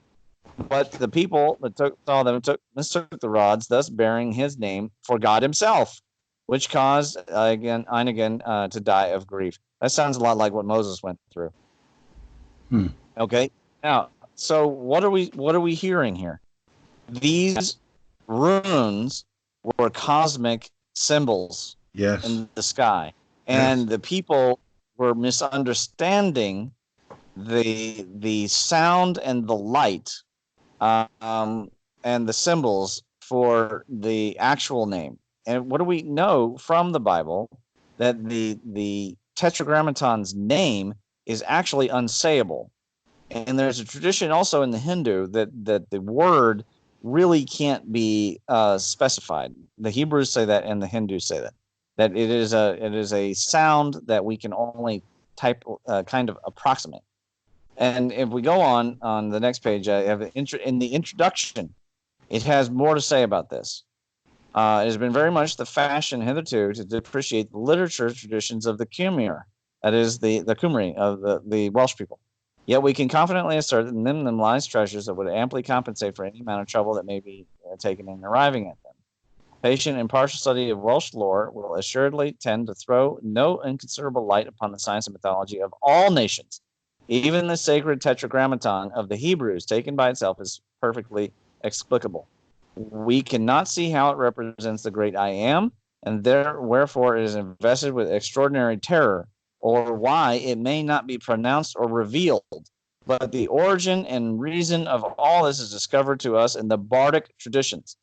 But the people that saw them mistook the rods, thus bearing his name for God himself, which caused Einigan to die of grief. That sounds a lot like what Moses went through. Okay. Now, so what are we hearing here? These runes were cosmic symbols in the sky, and the people were misunderstanding the sound and the light, and the symbols for the actual name. And what do we know from the Bible? That the Tetragrammaton's name is actually unsayable. And there's a tradition also in the Hindu that the word really can't be specified. The Hebrews say that, and the Hindus say that it is a sound that we can only type kind of approximate. And if we go on the next page, I have in the introduction, it has more to say about this. It has been very much the fashion hitherto to depreciate the literature traditions of the Cumir, that is the Cymry of the Welsh people. Yet we can confidently assert that in them lies treasures that would amply compensate for any amount of trouble that may be taken in arriving at them. Patient and impartial study of Welsh lore will assuredly tend to throw no inconsiderable light upon the science and mythology of all nations. Even the sacred Tetragrammaton of the Hebrews, taken by itself, is perfectly explicable. We cannot see how it represents the great I Am, and wherefore it is invested with extraordinary terror, or why it may not be pronounced or revealed. But the origin and reason of all this is discovered to us in the bardic traditions.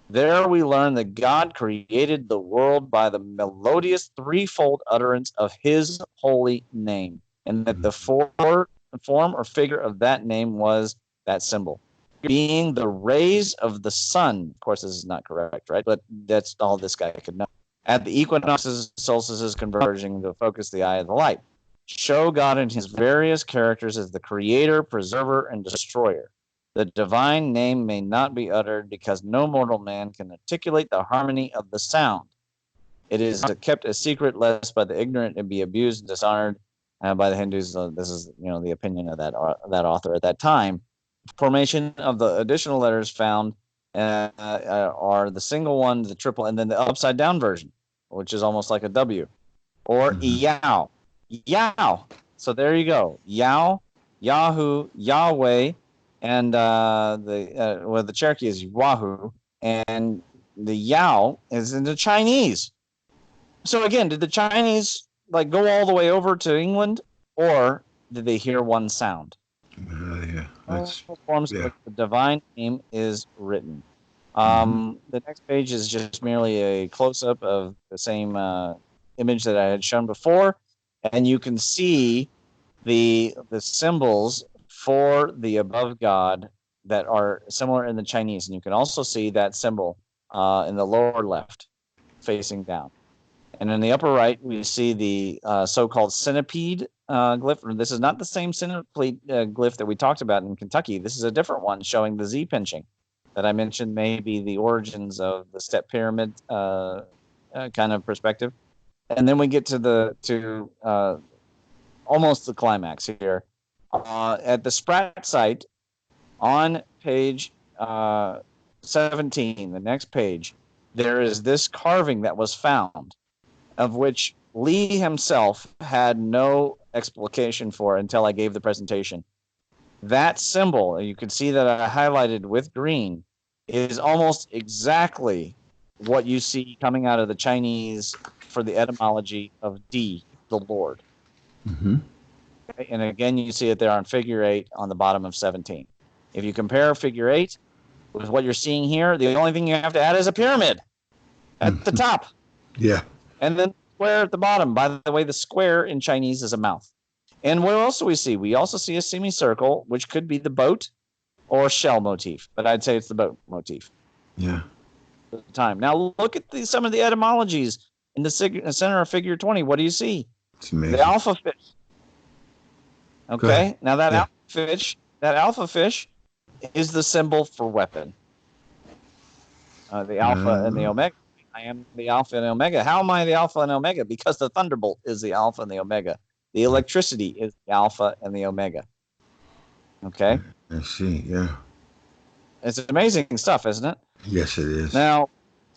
There we learn that God created the world by the melodious threefold utterance of his holy name, and that the form or figure of that name was that symbol, being the rays of the sun. Of course, this is not correct, right? But that's all this guy could know. At the equinoxes, solstices converging to focus the eye of the light, show God in his various characters as the creator, preserver, and destroyer. The divine name may not be uttered because no mortal man can articulate the harmony of the sound. It is kept a secret lest by the ignorant it be abused and dishonored by the Hindus. This is the opinion of that author at that time. Formation of the additional letters found are the single one, the triple, and then the upside down version, which is almost like a W, or Yao. Yao. So there you go. Yao, Yahoo, Yahweh, and the Cherokee is Wahoo, and the Yao is in the Chinese. So again, did the Chinese go all the way over to England, or did they hear one sound? Forms of the divine name is written. The next page is just merely a close-up of the same image that I had shown before, and you can see the symbols for the above God that are similar in the Chinese, and you can also see that symbol in the lower left, facing down. And in the upper right, we see the so-called centipede glyph. This is not the same centipede glyph that we talked about in Kentucky. This is a different one showing the Z pinching. that I mentioned may be the origins of the step pyramid kind of perspective. And then we get to almost the climax here. At the Sprat site on page 17, the next page, there is this carving that was found, of which Lee himself had no explication for until I gave the presentation. That symbol, you can see that I highlighted with green, is almost exactly what you see coming out of the Chinese for the etymology of D, the Lord. Mm-hmm. Okay? And again, you see it there on figure 8 on the bottom of 17. If you compare figure 8 with what you're seeing here, the only thing you have to add is a pyramid at the top. Yeah. And then square at the bottom. By the way, the square in Chinese is a mouth. And what else do we see? We also see a semicircle, which could be the boat or shell motif, but I'd say it's the boat motif. Yeah. At the time. Now look at some of the etymologies in the center of figure 20. What do you see? It's amazing. The alpha fish. Okay. Now that alpha fish is the symbol for weapon. The alpha and the omega. I am the alpha and omega. How am I the alpha and omega? Because the thunderbolt is the alpha and the omega. The electricity is the alpha and the omega. Okay? I see, yeah. It's amazing stuff, isn't it? Yes, it is. Now,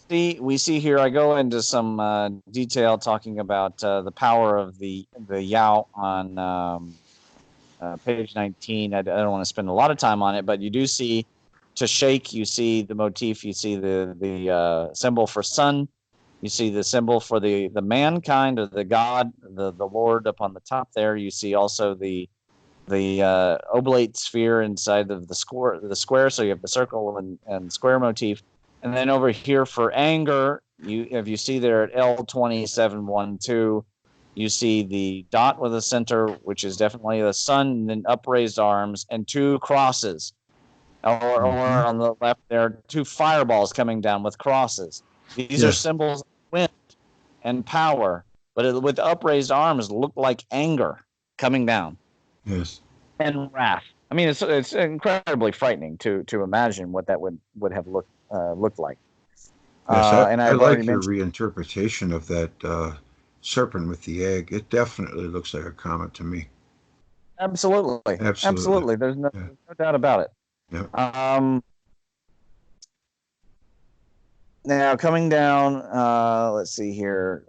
we see here, I go into some detail talking about the power of the Yao on page 19. I don't want to spend a lot of time on it, but you do see to shake, you see the motif, you see the symbol for sun, you see the symbol for the mankind or the God, the Lord up on the top there. You see also the oblate sphere inside of the square. So you have the circle and square motif. And then over here for anger, if you see there at L2712, you see the dot with a center, which is definitely the sun, and then upraised arms and 2 crosses. Or on the left there, 2 fireballs coming down with crosses. These are symbols of wind and power, but with upraised arms look like anger coming down. Yes. And wrath. I mean, it's incredibly frightening to imagine what that would have looked like. Yes, and I I've like already your mentioned reinterpretation of that serpent with the egg. It definitely looks like a comet to me. Absolutely. There's no doubt about it. Yeah. Now coming down, let's see here.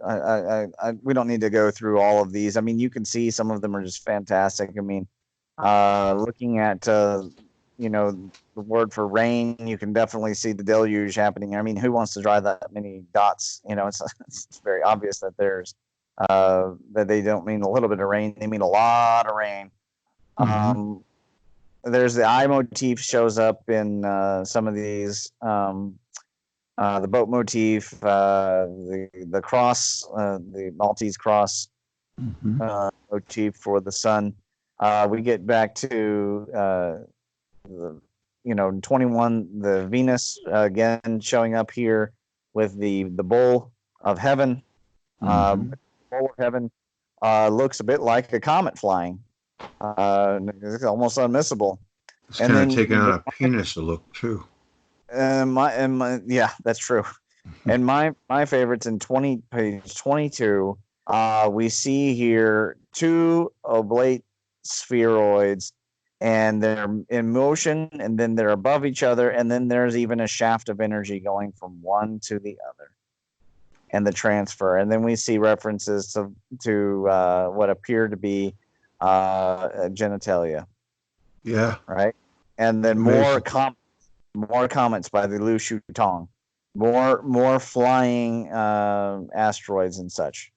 We don't need to go through all of these. I mean, you can see some of them are just fantastic. I mean, looking at the word for rain, you can definitely see the deluge happening. I mean, who wants to draw that many dots? It's very obvious that there's that they don't mean a little bit of rain; they mean a lot of rain. Mm-hmm. There's the eye motif shows up in some of these. The boat motif, the cross, the Maltese cross motif for the sun. We get back to 21, the Venus again showing up here with the bull of heaven. Bull of heaven looks a bit like a comet flying. It's almost unmissable. It's kind of taking on a penis look too. Yeah, that's true. And my favorites in page 22, we see here 2 oblate spheroids, and they're in motion, and then they're above each other, and then there's even a shaft of energy going from one to the other, and the transfer. And then we see references to what appear to be genitalia. Yeah. Right. And then more comments by the Lu Shu Tong, more flying asteroids and such,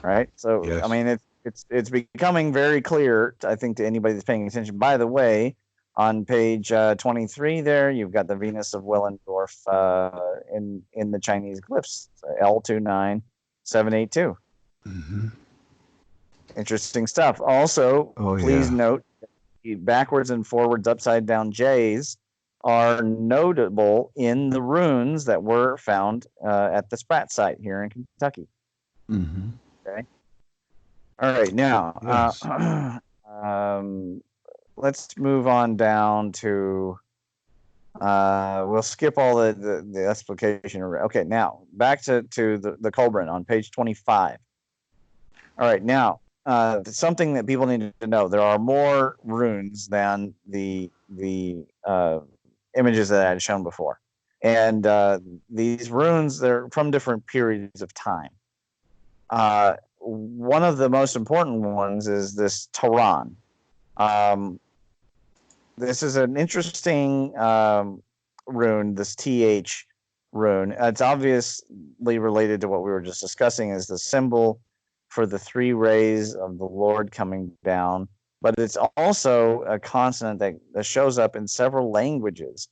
right? So I mean, it's becoming very clear, I think, to anybody that's paying attention. By the way, on page 23, there you've got the Venus of Willendorf in the Chinese glyphs, L29782. Interesting stuff. Also, please note the backwards and forwards upside down J's are notable in the runes that were found at the Sprat site here in Kentucky. Okay. All right. Now, let's move on down to We'll skip all the explication. Okay, now back to the Collbran on page 25. All right, now something that people need to know: there are more runes than the images that I had shown before, and these runes, they're from different periods of time. One of the most important ones is this Tehran. This is an interesting rune, this TH rune. It's obviously related to what we were just discussing, as the symbol for the three rays of the Lord coming down. But it's also a consonant that shows up in several languages.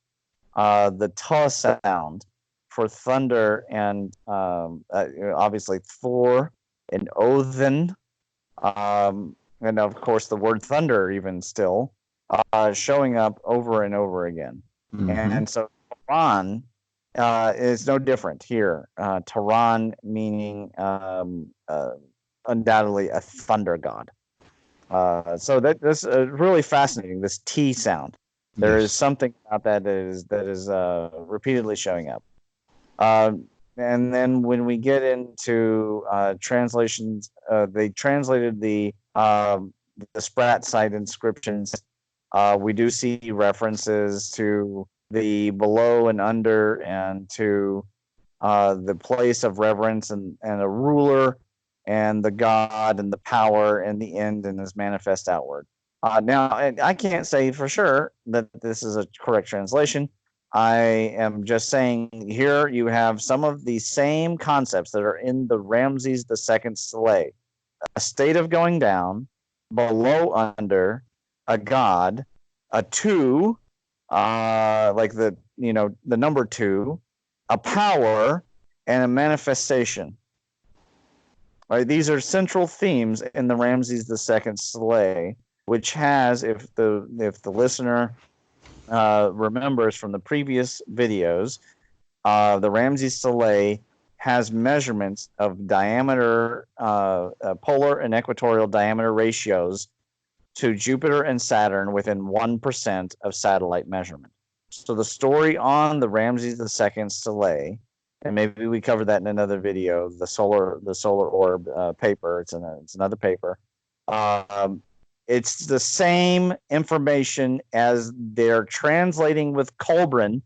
The ta sound for thunder, and obviously Thor and Odin, and of course the word thunder even still showing up over and over again. Mm-hmm. And so Tehran is no different here. Tehran meaning undoubtedly a thunder god. So that's really fascinating, this T sound. There is something about that is repeatedly showing up. And then when we get into translations, they translated the Sprat site inscriptions. We do see references to the below and under, and to the place of reverence, and a ruler, and the God, and the power, and the end, and his manifest outward. Now, I can't say for sure that this is a correct translation. I am just saying here you have some of the same concepts that are in the Ramses II stele. A state of going down, below, under, a god, a two, like the number two, a power, and a manifestation. Right, these are central themes in the Ramses II stele, which has, if the listener remembers from the previous videos, the Ramses stele has measurements of diameter, polar and equatorial diameter ratios to Jupiter and Saturn within 1% of satellite measurement. So the story on the Ramses II stele, and maybe we covered that in another video, the solar orb paper. It's another paper. It's the same information as they're translating with Collbran,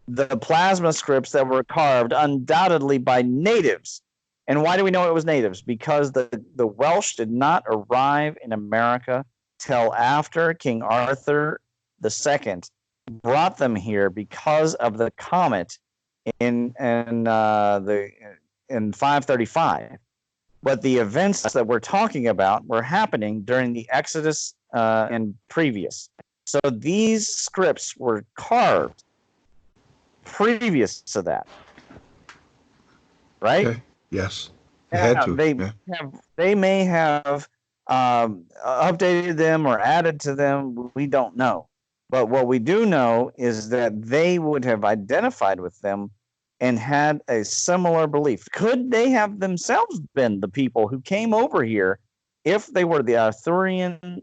the plasma scripts that were carved undoubtedly by natives. And why do we know it was natives? Because the Welsh did not arrive in America till after King Arthur II brought them here because of the comet in 535. But the events that we're talking about were happening during the Exodus and previous. So these scripts were carved previous to that, right? Okay. Yes, they had to. They may have updated them or added to them. We don't know. But what we do know is that they would have identified with them and had a similar belief. Could they have themselves been the people who came over here if they were the Arthurian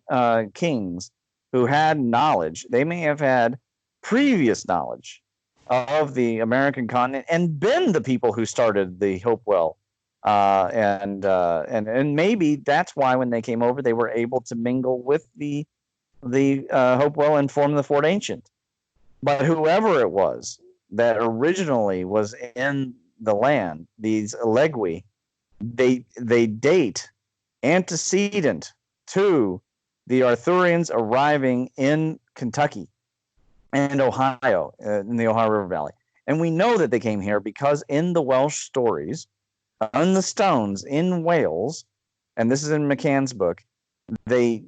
kings who had knowledge? They may have had previous knowledge of the American continent and been the people who started the Hopewell. And maybe that's why when they came over, they were able to mingle with the Hopewell and form the Fort Ancient. But whoever it was that originally was in the land, these Allegui, they date antecedent to the Arthurians arriving in Kentucky and Ohio, in the Ohio River Valley. And we know that they came here because in the Welsh stories, on the stones in Wales, and this is in McCann's book, they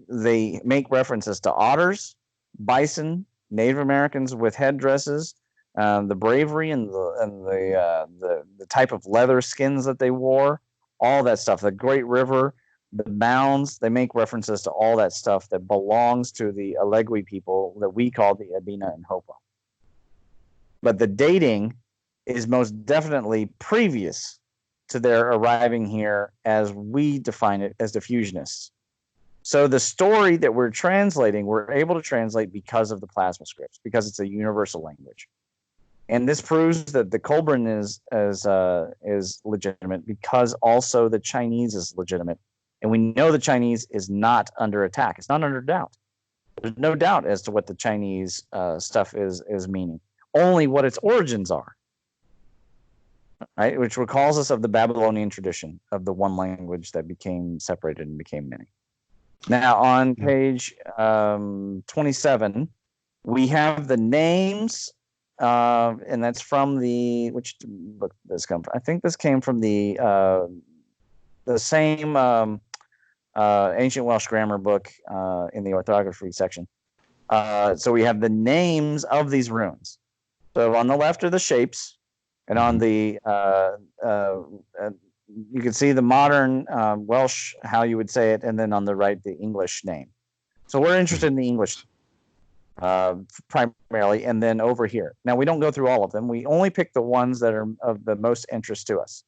make references to otters, bison, Native Americans with headdresses, the bravery and the type of leather skins that they wore, all that stuff. The Great River, the mounds, they make references to all that stuff that belongs to the Allegui people that we call the Abina and Hopewell. But the dating is most definitely previous to their arriving here as we define it as diffusionists. So the story that we're translating, we're able to translate because of the plasma scripts, because it's a universal language. And this proves that the Collbran is legitimate, because also the Chinese is legitimate. And we know the Chinese is not under attack. It's not under doubt. There's no doubt as to what the Chinese stuff is meaning. Only what its origins are. Right? Which recalls us of the Babylonian tradition of the one language that became separated and became many. Now, on page 27, we have the names, and that's from the, which book did this come from? I think this came from the same ancient Welsh grammar book in the orthography section. So we have the names of these runes. So on the left are the shapes, and on the you can see the modern Welsh, how you would say it, and then on the right, the English name. So we're interested in the English primarily, and then over here. Now, we don't go through all of them. We only pick the ones that are of the most interest to us.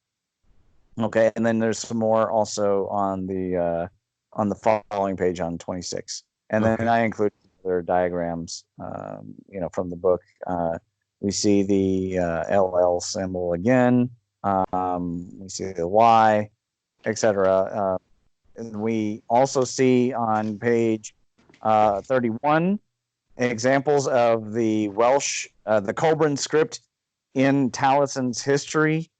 Okay, and then there's some more also on the following page on 26. And then I include their diagrams, from the book. We see the LL symbol again. We see the Y, etc. And we also see on page 31 examples of the Welsh, the Collbran script in Talison's history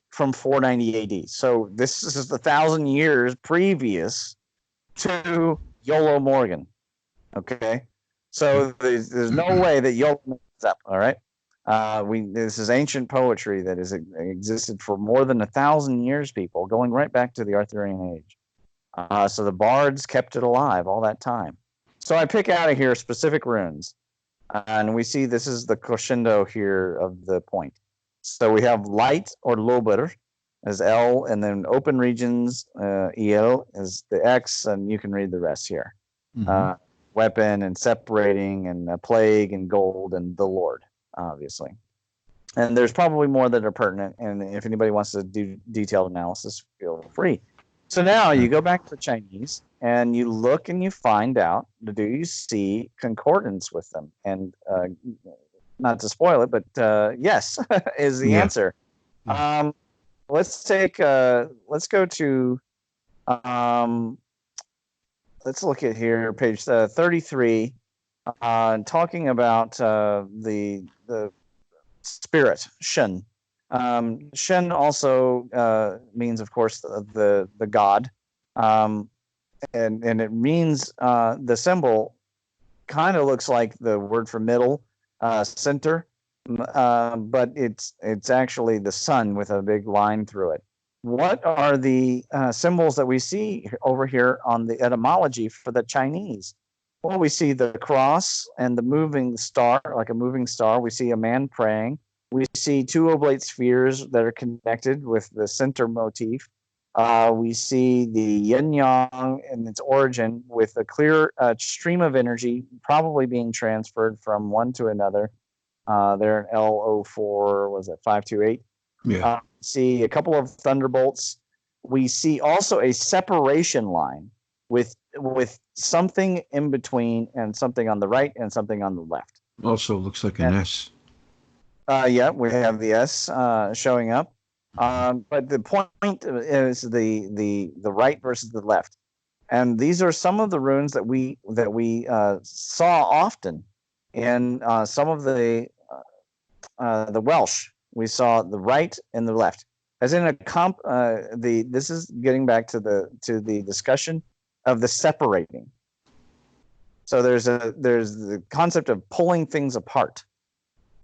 from 490 AD. So this is 1,000 years previous to Iolo Morgan. Okay, so there's no way that Iolo makes this up. All right. This is ancient poetry that has existed for more than 1,000 years, people, going right back to the Arthurian age. So the bards kept it alive all that time. So I pick out of here specific runes, and we see this is the crescendo here of the point. So we have light or lober as L, and then open regions, EL is the X, and you can read the rest here. Weapon and separating and plague and gold and the Lord. Obviously. And there's probably more that are pertinent. And if anybody wants to do detailed analysis, feel free. So now you go back to Chinese and you look and you find out, do you see concordance with them? And not to spoil it, but yes, is the answer. Let's go to, let's look at here, page 33. Talking about the spirit Shen. Shen also means, of course, the god, and it means the symbol kind of looks like the word for middle, center, but it's actually the sun with a big line through it. What are the symbols that we see over here on the etymology for the Chinese? Well, we see the cross and the moving star, like a moving star. We see a man praying. We see two oblate spheres that are connected with the center motif. We see the yin-yang in its origin with a clear stream of energy probably being transferred from one to another. There in L04, was it 528? Yeah. See a couple of thunderbolts. We see also a separation line with something in between and something on the right and something on the left. Also looks like an S. Yeah, we have the S showing up. But the point is the right versus the left. And these are some of the runes that we saw often in some of the Welsh. We saw the right and the left. As in this is getting back to the discussion of the separating. So there's the concept of pulling things apart.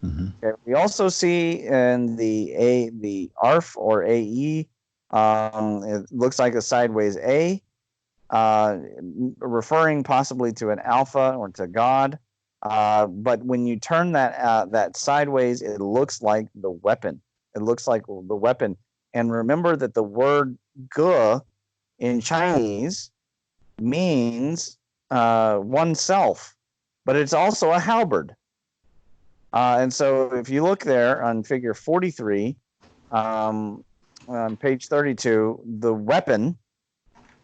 Okay. We also see in the ARF or AE, it looks like a sideways A, referring possibly to an alpha or to God. But when you turn that sideways, it looks like the weapon. It looks like the weapon. And remember that the word "ge" in Chinese means oneself, but it's also a halberd. And so if you look there on figure 43, on page 32, the weapon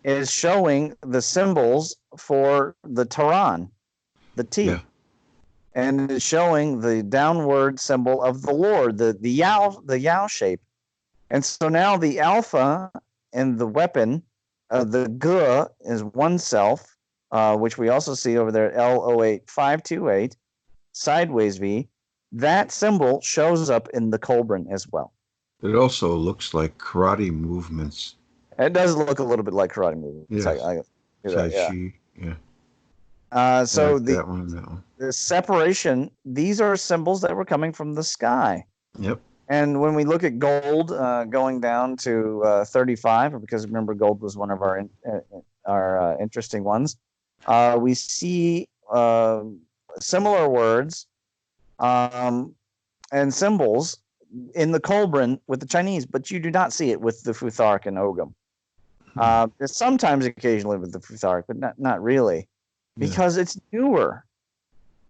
is showing the symbols for the Tehran, the T. Yeah. And it's showing the downward symbol of the Lord, the Yao shape. And so now the alpha in the weapon, the G is oneself, which we also see over there at L08528, sideways V. That symbol shows up in the Collbran as well. It also looks like karate movements. It does look a little bit like karate movements. Yes. Tai Chi. Yeah. So Like that one. the separation, these are symbols that were coming from the sky. Yep. And when we look at gold going down to 35, because remember gold was one of our interesting ones, we see similar words and symbols in the Collbran with the Chinese, but you do not see it with the Futhark and Ogham. Sometimes occasionally with the Futhark, but not really, because it's newer.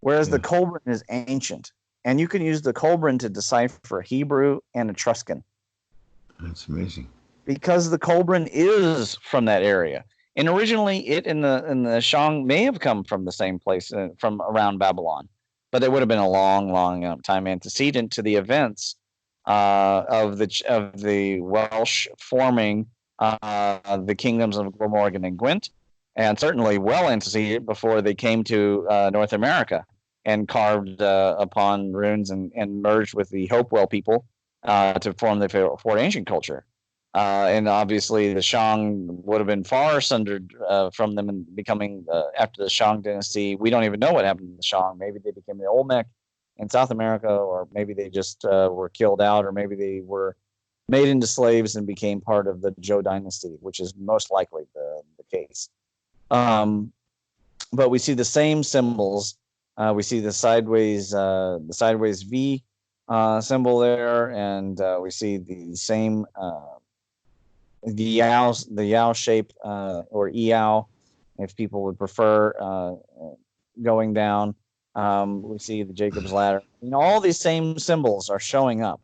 Whereas the Collbran is ancient. And you can use the Collbran to decipher Hebrew and Etruscan. That's amazing. Because the Collbran is from that area. And originally it in the Shang may have come from the same place, from around Babylon. But it would have been a long time antecedent to the events of the Welsh forming the kingdoms of Glamorgan and Gwent, and certainly well antecedent before they came to North America and carved upon runes and merged with the Hopewell people to form the Fort Ancient culture. And obviously the Shang would have been far sundered from them and becoming, after the Shang dynasty, we don't even know what happened to the Shang. Maybe they became the Olmec in South America, or maybe they just were killed out, or maybe they were made into slaves and became part of the Zhou dynasty, which is most likely the case. But we see the same symbols. We see the sideways V symbol there, and we see the same the Yao shape, or Eow, if people would prefer, going down. We see the Jacob's ladder. All these same symbols are showing up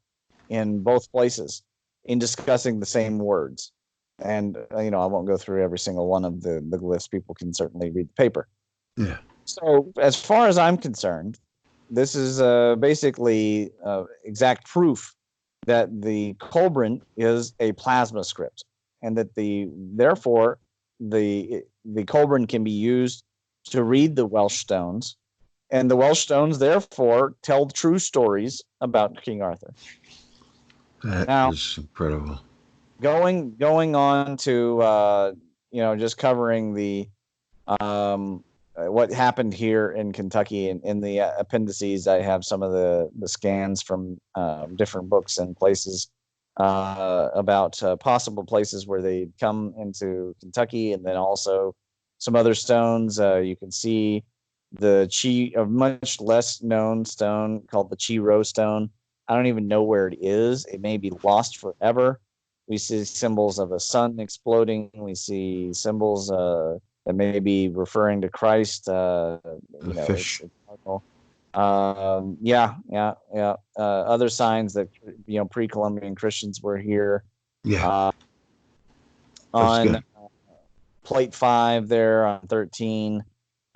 in both places in discussing the same words. And I won't go through every single one of the glyphs. People can certainly read the paper. Yeah. So as far as I'm concerned, this is basically exact proof that the Collbran is a plasma script, and that therefore the Collbran can be used to read the Welsh stones, and the Welsh stones therefore tell true stories about King Arthur. That is incredible. Going on to just covering the what happened here in Kentucky. In the appendices, I have some of the scans from different books and places about possible places where they come into Kentucky, and then also some other stones. You can see a much less known stone called the Chi Rho stone. I don't even know where it is. It may be lost forever. We see symbols of a sun exploding. We see symbols that may be referring to Christ. Fish. Other signs that pre-Columbian Christians were here. Yeah. On plate 5 there on 13.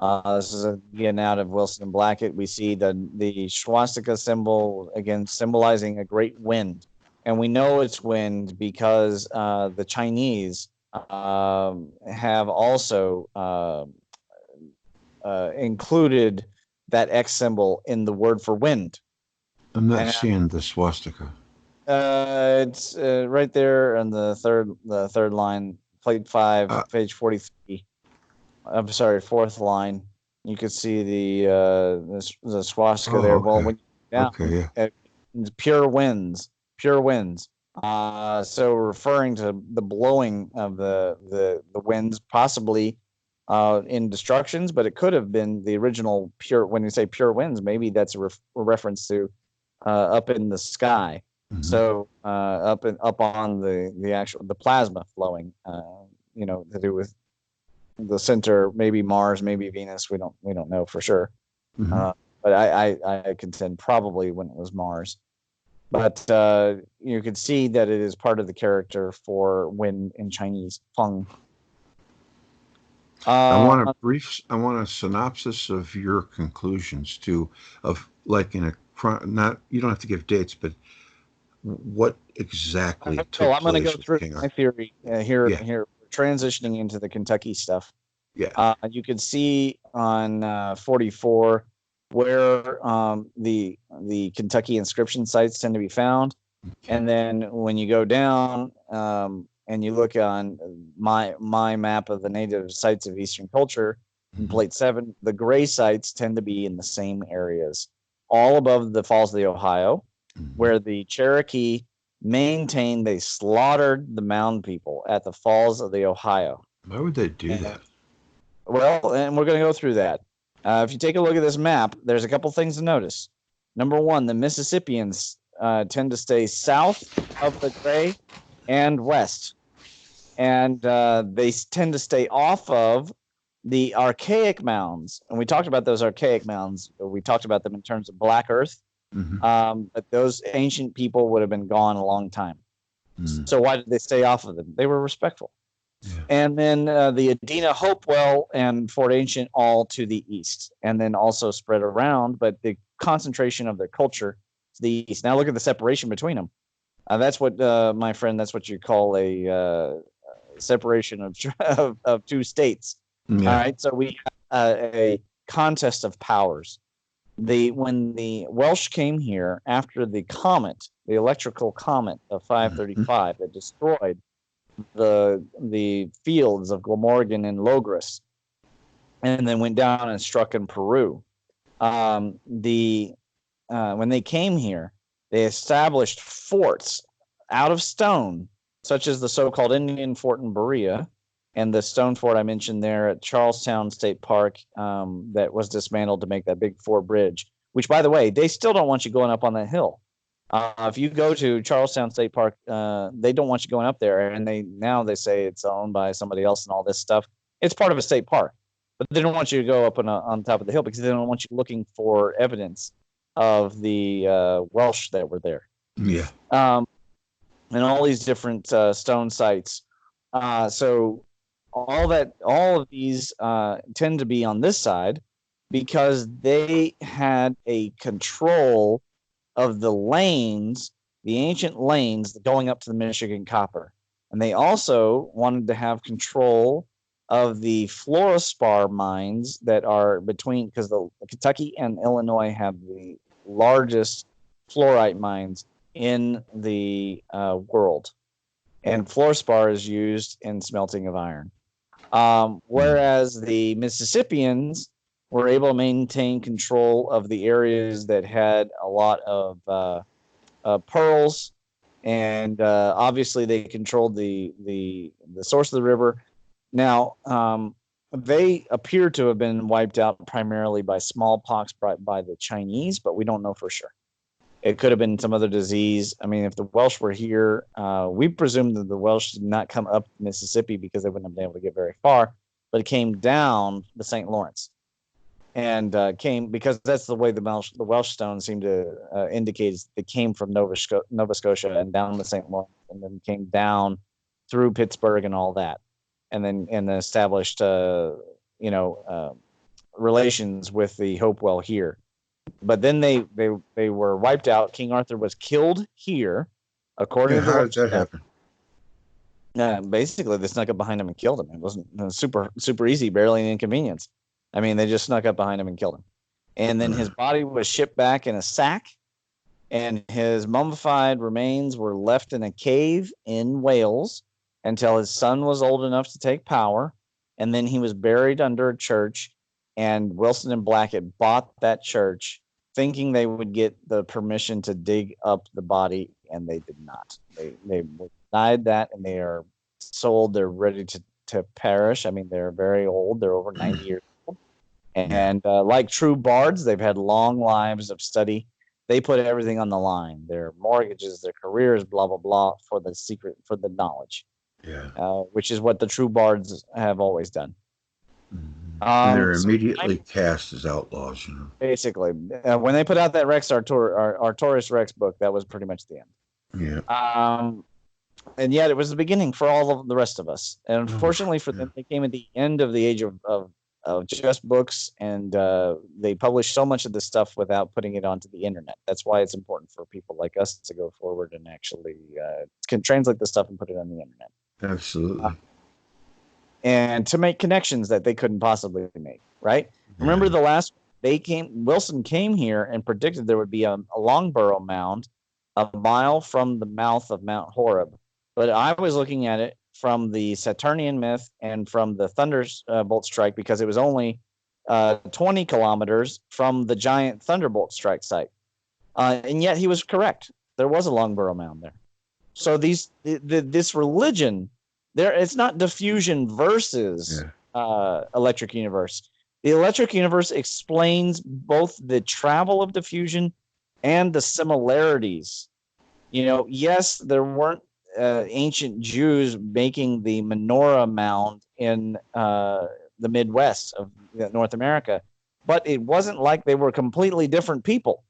This is again out of Wilson and Blackett. We see the swastika symbol again symbolizing a great wind, and we know it's wind because the Chinese have also included that X symbol in the word for wind. I'm not seeing the swastika. It's right there on the third line, plate 5, page 43. I'm sorry, 4th line. You could see the swastika there. Okay. Well, it's pure winds. So referring to the blowing of the winds, possibly in destructions, but it could have been the original pure. When you say pure winds, maybe that's a reference to up in the sky. Mm-hmm. So up on the plasma flowing, to do with the center, maybe Mars, maybe Venus. We don't know for sure. Mm-hmm. But I contend probably when it was Mars. But you can see that it is part of the character for wind in Chinese, feng. Uh, I want a synopsis of your conclusions too, of like in a not, you don't have to give dates, but what exactly so took I'm going to go place with through King my Arthur? theory here. Yeah, Here, transitioning into the Kentucky stuff. yeah. You can see on 44 where the Kentucky inscription sites tend to be found, Okay. and then when you go down and you look on my map of the native sites of Eastern culture in Hmm. Plate 7, the gray sites tend to be in the same areas, all above the Falls of the Ohio, Hmm. where the Cherokee maintained they slaughtered the mound people at the Falls of the Ohio. Why would they do And that? well, and we're going to go through that. If you take a look at this map, there's a couple things to notice. Number one, the Mississippians tend to stay south of the Gray and west, and they tend to stay off of the archaic mounds. And we talked about those archaic mounds. We talked about them in terms of black earth, Hmm. but those ancient people would have been gone a long time. Mm. So why did they stay off of them? They were respectful. Yeah. And then the Adena Hopewell and Fort Ancient all to the east, and then also spread around, but the concentration of their culture to the east. Now look at the separation between them. That's what, my friend, that's what you call a separation of two states. All Yeah. right, so we have a contest of powers. When the Welsh came here after the comet, the electrical comet of Hmm. 535 that destroyed the fields of Glamorgan and Logres, and then went down and struck in Peru. The When they came here, they established forts out of stone, such as the so-called Indian Fort in Berea, and the stone fort I mentioned there at Charlestown State Park, that was dismantled to make that big Fort Bridge. Which, by the way, they still don't want you going up on that hill. If you go to Charlestown State Park, they don't want you going up there, and they say it's owned by somebody else and all this stuff. It's part of a state park, but they don't want you to go up on top of the hill because they don't want you looking for evidence of the Welsh that were there, Yeah. um, and all these different stone sites. So all of these tend to be on this side because they had a control of the lanes, the ancient lanes going up to the Michigan Copper. And they also wanted to have control of the fluorspar mines that are between, because the Kentucky and Illinois have the largest fluorite mines in the world. And fluorspar is used in smelting of iron. Mm. Whereas the Mississippians were able to maintain control of the areas that had a lot of pearls, and obviously they controlled the source of the river. Now, they appear to have been wiped out primarily by smallpox brought by the Chinese, but we don't know for sure. It could have been some other disease. I mean, if the Welsh were here, we presume that the Welsh did not come up Mississippi because they wouldn't have been able to get very far, but it came down the St. Lawrence and came, because that's the way the Welsh stones seem to indicate, is they came from Nova Scotia and down the St. Lawrence, and then came down through Pittsburgh and all that, and then established you know uh, relations with the Hopewell here. But then they were wiped out. King Arthur was killed here, according Yeah. to the How did Welsh that stone. happen? Basically, they snuck up behind him and killed him. It was super easy, barely an inconvenience. I mean, they just snuck up behind him and killed him. And then his Uh, body was shipped back in a sack, and his mummified remains were left in a cave in Wales until his son was old enough to take power. And then he was buried under a church, and Wilson and Blackett bought that church thinking they would get the permission to dig up the body, and they did not. They were denied that, and they are sold. They're ready to perish. I mean, they're very old. They're over 90 years old. yeah. And like true bards, they've had long lives of study. They put everything on the line, their mortgages, their careers, blah, blah, blah, for the secret, for the knowledge, Yeah. which is what the true bards have always done. Mhm. And they're So immediately cast as outlaws, you know. basically, when they put out that Artorias Rex book, that was pretty much the end. Yeah. Um, And yet it was the beginning for all of the rest of us. And Oh, unfortunately for yeah. them, they came at the end of the age of just books, and they published so much of this stuff without putting it onto the internet. That's why it's important for people like us to go forward and actually can translate the stuff and put it on the internet, uh, Absolutely. and to make connections that they couldn't possibly make. Right? Yeah. Remember the last they came. Wilson came here and predicted there would be a Longborough mound a mile from the mouth of Mount Horeb. But I was looking at it from the Saturnian myth and from the Thunderbolt strike because it was only 20 kilometers from the giant Thunderbolt strike site. And yet he was correct. There was a Longborough mound there. So this religion, it's not diffusion versus Yeah. electric universe. The electric universe explains both the travel of diffusion and the similarities. Yes, there weren't ancient Jews making the menorah mound in the Midwest of North America, but it wasn't like they were completely different people.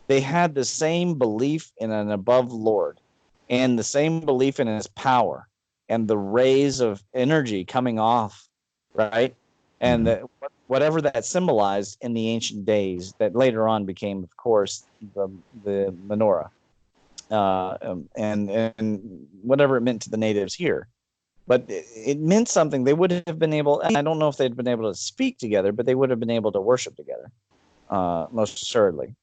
They had the same belief in an above Lord and the same belief in his power and the rays of energy coming off, right? And Hmm. whatever that symbolized in the ancient days that later on became, of course, the menorah, and whatever it meant to the natives here. But it meant something. They would have been able, I don't know if they'd been able to speak together, but they would have been able to worship together, most assuredly.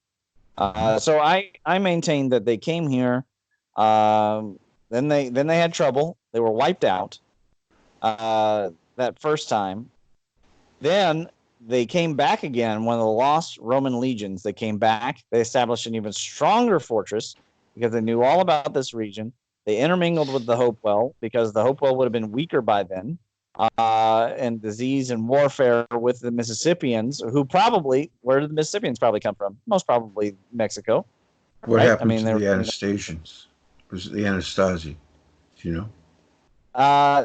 So I maintain that they came here. Then they had trouble. They were wiped out that first time. Then they came back again. One of the lost Roman legions. They came back. They established an even stronger fortress because they knew all about this region. They intermingled with the Hopewell because the Hopewell would have been weaker by then, and disease and warfare with the Mississippians, who probably, where did the Mississippians probably come from? Most probably Mexico, What right? I happened mean, to they were. the Anastasians? Was it the Anastasi? Do you know?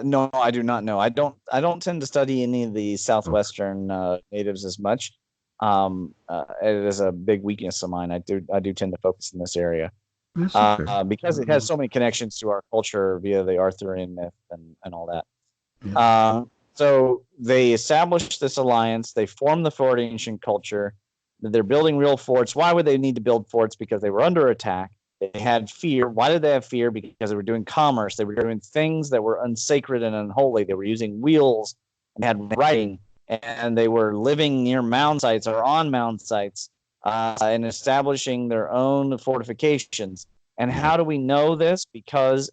No, I do not know. I don't tend to study any of the Okay. southwestern natives as much. It is a big weakness of mine. I do tend to focus in this area That's okay. because it has so many connections to our culture via the Arthurian myth and all that. Yeah. So they established this alliance. They formed the Fort Ancient culture. They're building real forts. Why would they need to build forts? Because they were under attack. They had fear. Why did they have fear? Because they were doing commerce. They were doing things that were unsacred and unholy. They were using wheels and had writing, and they were living near mound sites or on mound sites, and establishing their own fortifications. And how do we know this? Because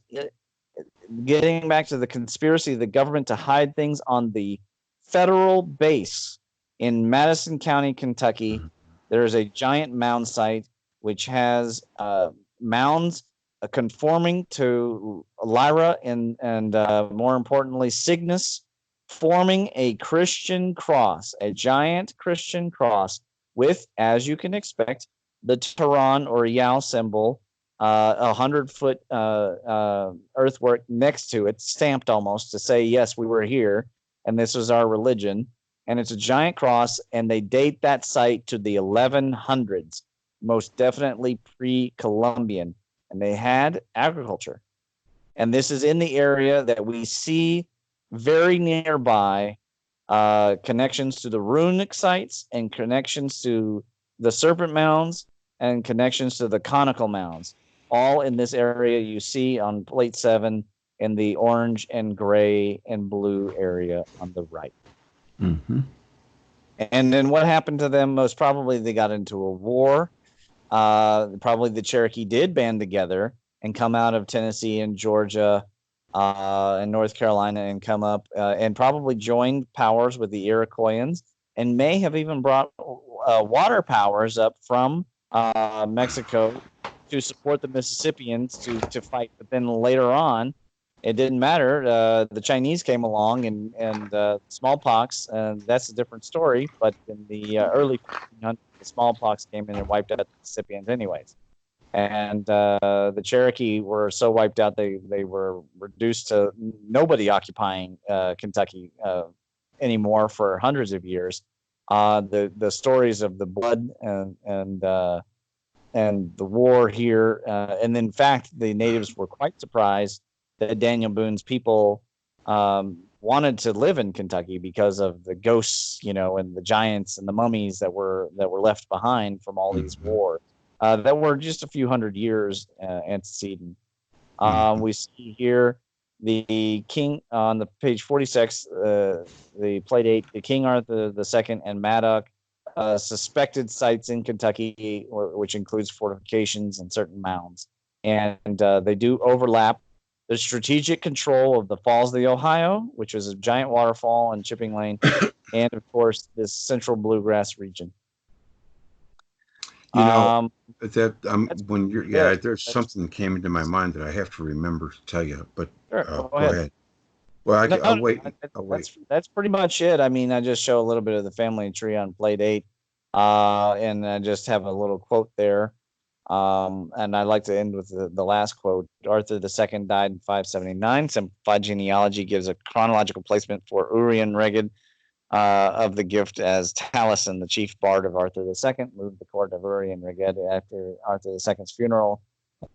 getting back to the conspiracy of the government to hide things on the federal base in Madison County, Kentucky, Mhm. there is a giant mound site which has mounds conforming to Lyra and more importantly Cygnus, forming a Christian cross, a giant Christian cross with, as you can expect, the Tehran or Yao symbol, 100-foot earthwork next to it, stamped almost to say, yes, we were here and this was our religion. And it's a giant cross, and they date that site to the 1100s, most definitely pre Columbian. And they had agriculture. And this is in the area that we see very nearby connections to the runic sites and connections to the serpent mounds and connections to the conical mounds, all in this area you see on plate 7 in the orange and gray and blue area on the right. Mm-hmm. And then what happened to them? Most probably they got into a war. Probably the Cherokee did band together and come out of Tennessee and Georgia and North Carolina and come up and probably joined powers with the Iroquoians and may have even brought water powers up from Mexico to support the Mississippians to fight. But then later on, it didn't matter. The Chinese came along and smallpox, and that's a different story. But in the early 1500s, the smallpox came in and wiped out the Mississippians, anyways. And the Cherokee were so wiped out they were reduced to nobody occupying Kentucky anymore for hundreds of years. The stories of the blood and the war here, and in fact, the natives were quite surprised that Daniel Boone's people wanted to live in Kentucky because of the ghosts, and the giants and the mummies that were left behind from all these Mm-hmm. wars that were just a few hundred years antecedent. Mm-hmm. We see here the king on the page 46, the plate 8, the King Arthur II and Madoc, suspected sites in Kentucky, which includes fortifications and certain mounds. And they do overlap the strategic control of the Falls of the Ohio, which was a giant waterfall and shipping lane, and of course, this central bluegrass region. You know, Um, that that's when you're it. there's something that came into my mind that I have to remember to tell you, but Sure, go go ahead. ahead. Well, No, I'll no, wait. no, I'll wait. that's pretty much it. I mean, I just show a little bit of the family tree on plate 8, and I just have a little quote there. And I'd like to end with the last quote. Arthur II died in 579. Simplified genealogy gives a chronological placement for Urian Reged of the gift as Taliesin, the chief bard of Arthur II, moved the court of Urian Reged after Arthur II's funeral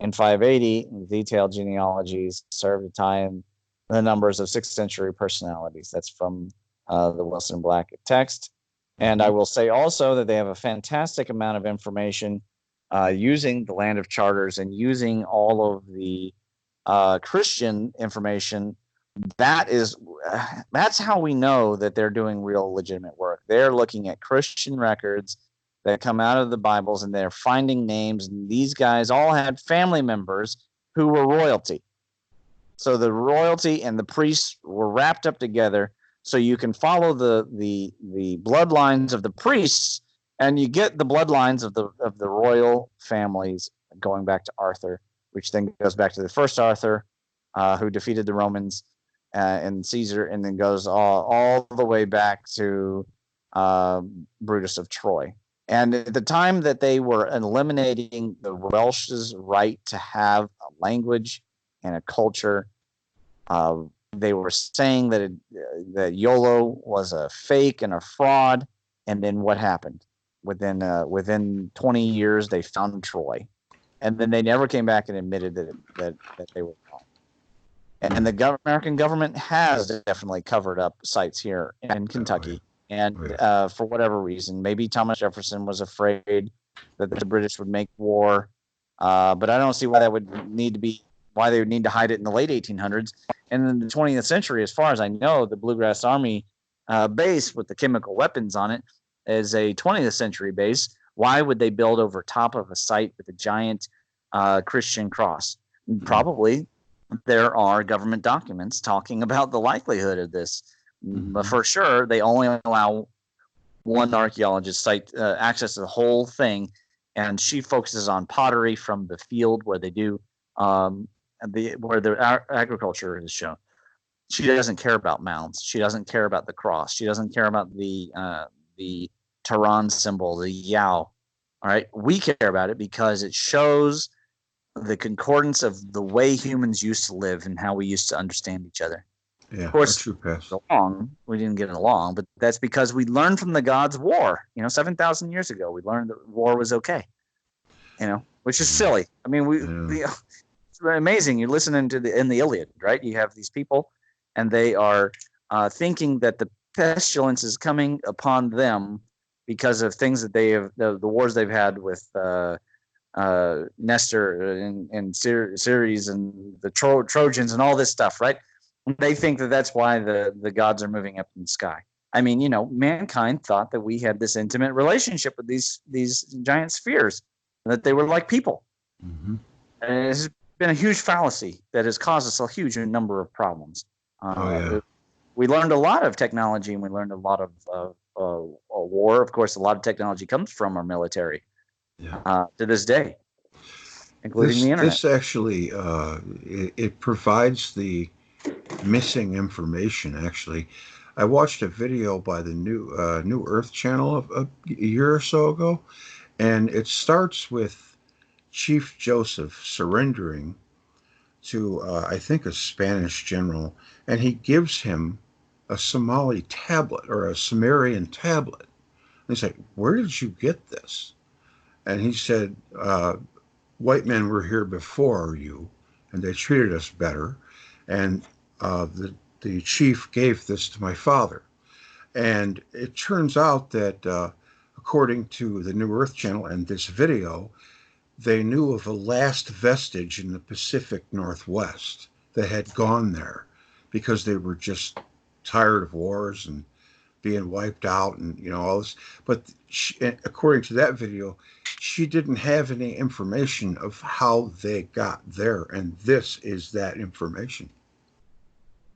in 580. Detailed genealogies serve to tie in the numbers of 6th century personalities. That's from the Wilson Blackett text. And I Mm-hmm. will say also that they have a fantastic amount of information using the land of charters and using all of the Christian information. That's how we know that they're doing real legitimate work. They're looking at Christian records that come out of the Bibles, and they're finding names. And these guys all had family members who were royalty. So the royalty and the priests were wrapped up together. So you can follow the bloodlines of the priests, and you get the bloodlines of the royal families going back to Arthur, which then goes back to the first Arthur, who defeated the Romans, and Caesar, and then goes all the way back to Brutus of Troy. And at the time that they were eliminating the Welsh's right to have a language and a culture, they were saying that YOLO was a fake and a fraud. And then what happened? Within 20 years, they found Troy, and then they never came back and admitted that they were wrong. And the American government has definitely covered up sites here in Kentucky. And for whatever reason, maybe Thomas Jefferson was afraid that the British would make war. But I don't see why that would need to be, why they would need to hide it in the late 1800s. And in the 20th century, as far as I know, the Bluegrass Army base with the chemical weapons on it is a 20th century base. Why would they build over top of a site with a giant Christian cross? Probably there are government documents talking about the likelihood of this. But for sure, they only allow one archaeologist site access to the whole thing, and she focuses on pottery from the field where they do where the agriculture is shown. She doesn't care about mounds. She doesn't care about the cross. She doesn't care about the Tehran symbol, the Yao. All right, we care about it because it shows the concordance of the way humans used to live and how we used to understand each other. Yeah, of course, true pass. we didn't get along, but that's because we learned from the gods' war. 7,000 years ago, we learned that war was okay. Which is silly. I mean, it's amazing. You're listening to in the Iliad, right? You have these people, and they are thinking that the pestilence is coming upon them because of things that they have, the wars they've had with Nestor and Ceres and the Trojans and all this stuff, right? They think that that's why the gods are moving up in the sky. I mean, mankind thought that we had this intimate relationship with these giant spheres, that they were like people. Mm-hmm. And it's been a huge fallacy that has caused us a huge number of problems. We learned a lot of technology, and we learned a lot of war. Of course, a lot of technology comes from our military to this day, including the internet. This actually it provides the missing information. Actually, I watched a video by the New Earth channel a year or so ago, and it starts with Chief Joseph surrendering to I think a Spanish general, and he gives him a Somali tablet or a Sumerian tablet. And he's like, "Where did you get this?" And he said, "White men were here before you, and they treated us better. and the chief gave this to my father. And it turns out that, according to the New Earth Channel and this video, they knew of a last vestige in the Pacific Northwest that had gone there because they were just tired of wars and being wiped out and all this. But she, according to that video, she didn't have any information of how they got there, and this is that information.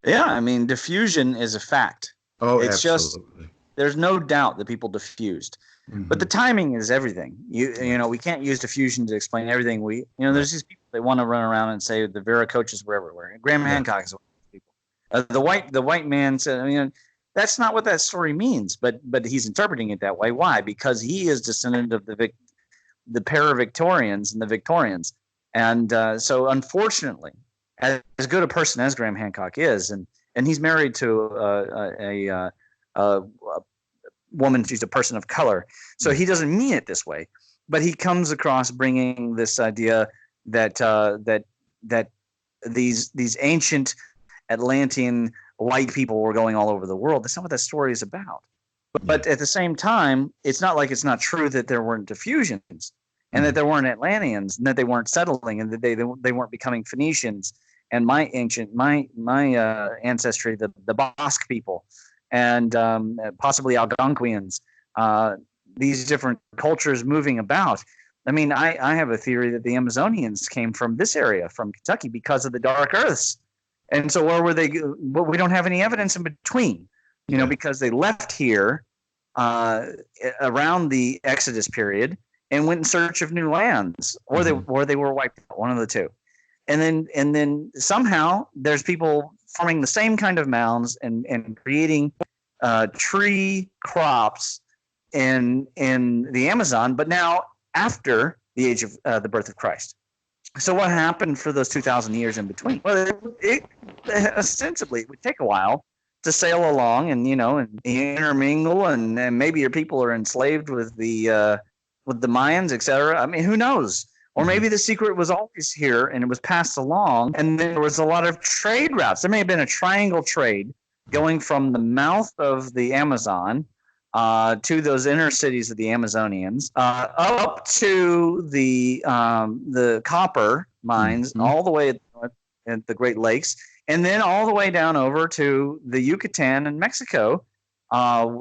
Yeah, I mean, diffusion is a fact. Oh, it's absolutely. Just there's no doubt that people diffused. But the timing is everything. You know, we can't use diffusion to explain everything. There's these people that want to run around and say the Veracochas were everywhere. Graham Hancock is one of those people. The white man said, I mean, that's not what that story means. But he's interpreting it that way. Why? Because he is descendant of the para-Victorians and the Victorians. And so, unfortunately, as good a person as Graham Hancock is, and he's married to a woman, she's a person of color, so he doesn't mean it this way, but he comes across bringing this idea that that these ancient Atlantean white people were going all over the world. That's not what that story is about. But at the same time, it's not like it's not true that there weren't diffusions and that there weren't Atlanteans and that they weren't settling and that they weren't becoming Phoenicians and my ancestry, the Basque people, and possibly Algonquians, these different cultures moving about. I mean, I have a theory that the Amazonians came from this area, from Kentucky, because of the dark earths. And so where were they? But we don't have any evidence in between, because they left here around the Exodus period and went in search of new lands, or they were wiped out, one of the two. And then somehow there's people forming the same kind of mounds and creating tree crops in the Amazon, but now after the age of the birth of Christ. So what happened for those 2,000 years in between? Well, it ostensibly it would take a while to sail along and and intermingle, and maybe your people are enslaved with the Mayans, etc. I mean, who knows? Or maybe the secret was always here and it was passed along, and there was a lot of trade routes. There may have been a triangle trade going from the mouth of the Amazon to those inner cities of the Amazonians, up to the copper mines, all the way at the Great Lakes, and then all the way down over to the Yucatan and Mexico,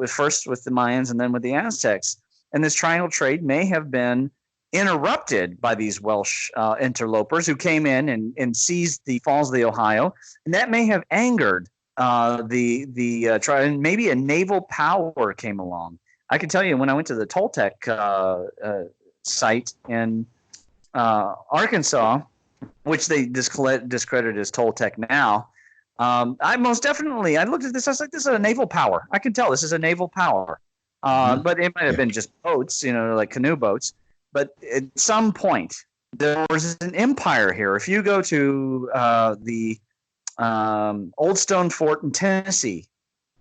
first with the Mayans and then with the Aztecs. And this triangle trade may have been interrupted by these Welsh interlopers who came in and seized the falls of the Ohio, and that may have angered the tribe, and maybe a naval power came along. I can tell you, when I went to the Toltec site in Arkansas, which they discredit as Toltec now, I looked at this, I was like, this is a naval power. I can tell this is a naval power. But it might have been just boats, like canoe boats. But at some point, there was an empire here. If you go to the Old Stone Fort in Tennessee,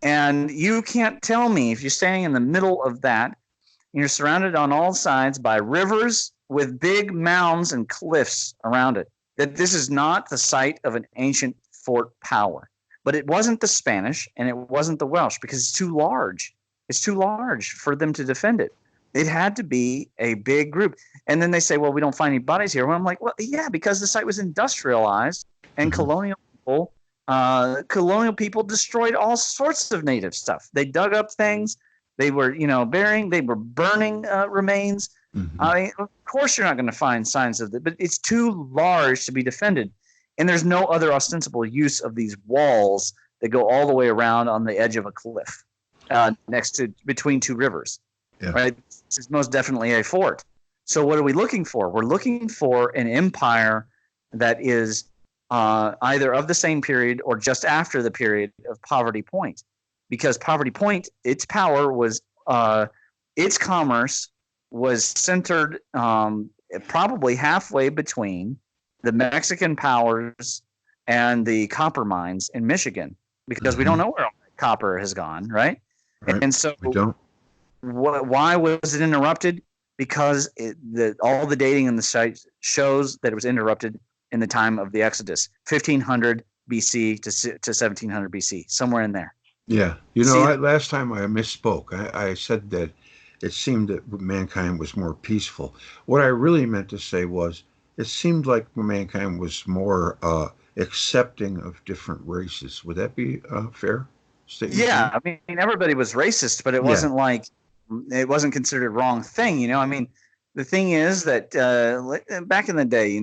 and you can't tell me, if you're standing in the middle of that, and you're surrounded on all sides by rivers with big mounds and cliffs around it, that this is not the site of an ancient fort power. But it wasn't the Spanish and it wasn't the Welsh, because it's too large. It's too large for them to defend it. It had to be a big group. And then they say, well, we don't find any bodies here. Well, I'm like, well, yeah, because the site was industrialized, and colonial people destroyed all sorts of native stuff. They dug up things. They were, they were burning remains. I mean, of course you're not going to find signs of it, but it's too large to be defended. And there's no other ostensible use of these walls that go all the way around on the edge of a cliff between two rivers. Yeah. Right? This is most definitely a fort. So what are we looking for? We're looking for an empire that is either of the same period or just after the period of Poverty Point. Because Poverty Point, its power was, its commerce was centered probably halfway between the Mexican powers and the copper mines in Michigan, because we don't know where all that copper has gone, right? And so we don't. Why was it interrupted? Because all the dating in the site shows that it was interrupted in the time of the Exodus, 1500 BC to 1700 BC, somewhere in there. Yeah. See, Last time I misspoke. I said that it seemed that mankind was more peaceful. What I really meant to say was it seemed like mankind was more accepting of different races. Would that be a fair statement to yeah, make? I mean, everybody was racist, but it Yeah. wasn't like it wasn't considered a wrong thing. I mean, the thing is that back in the day,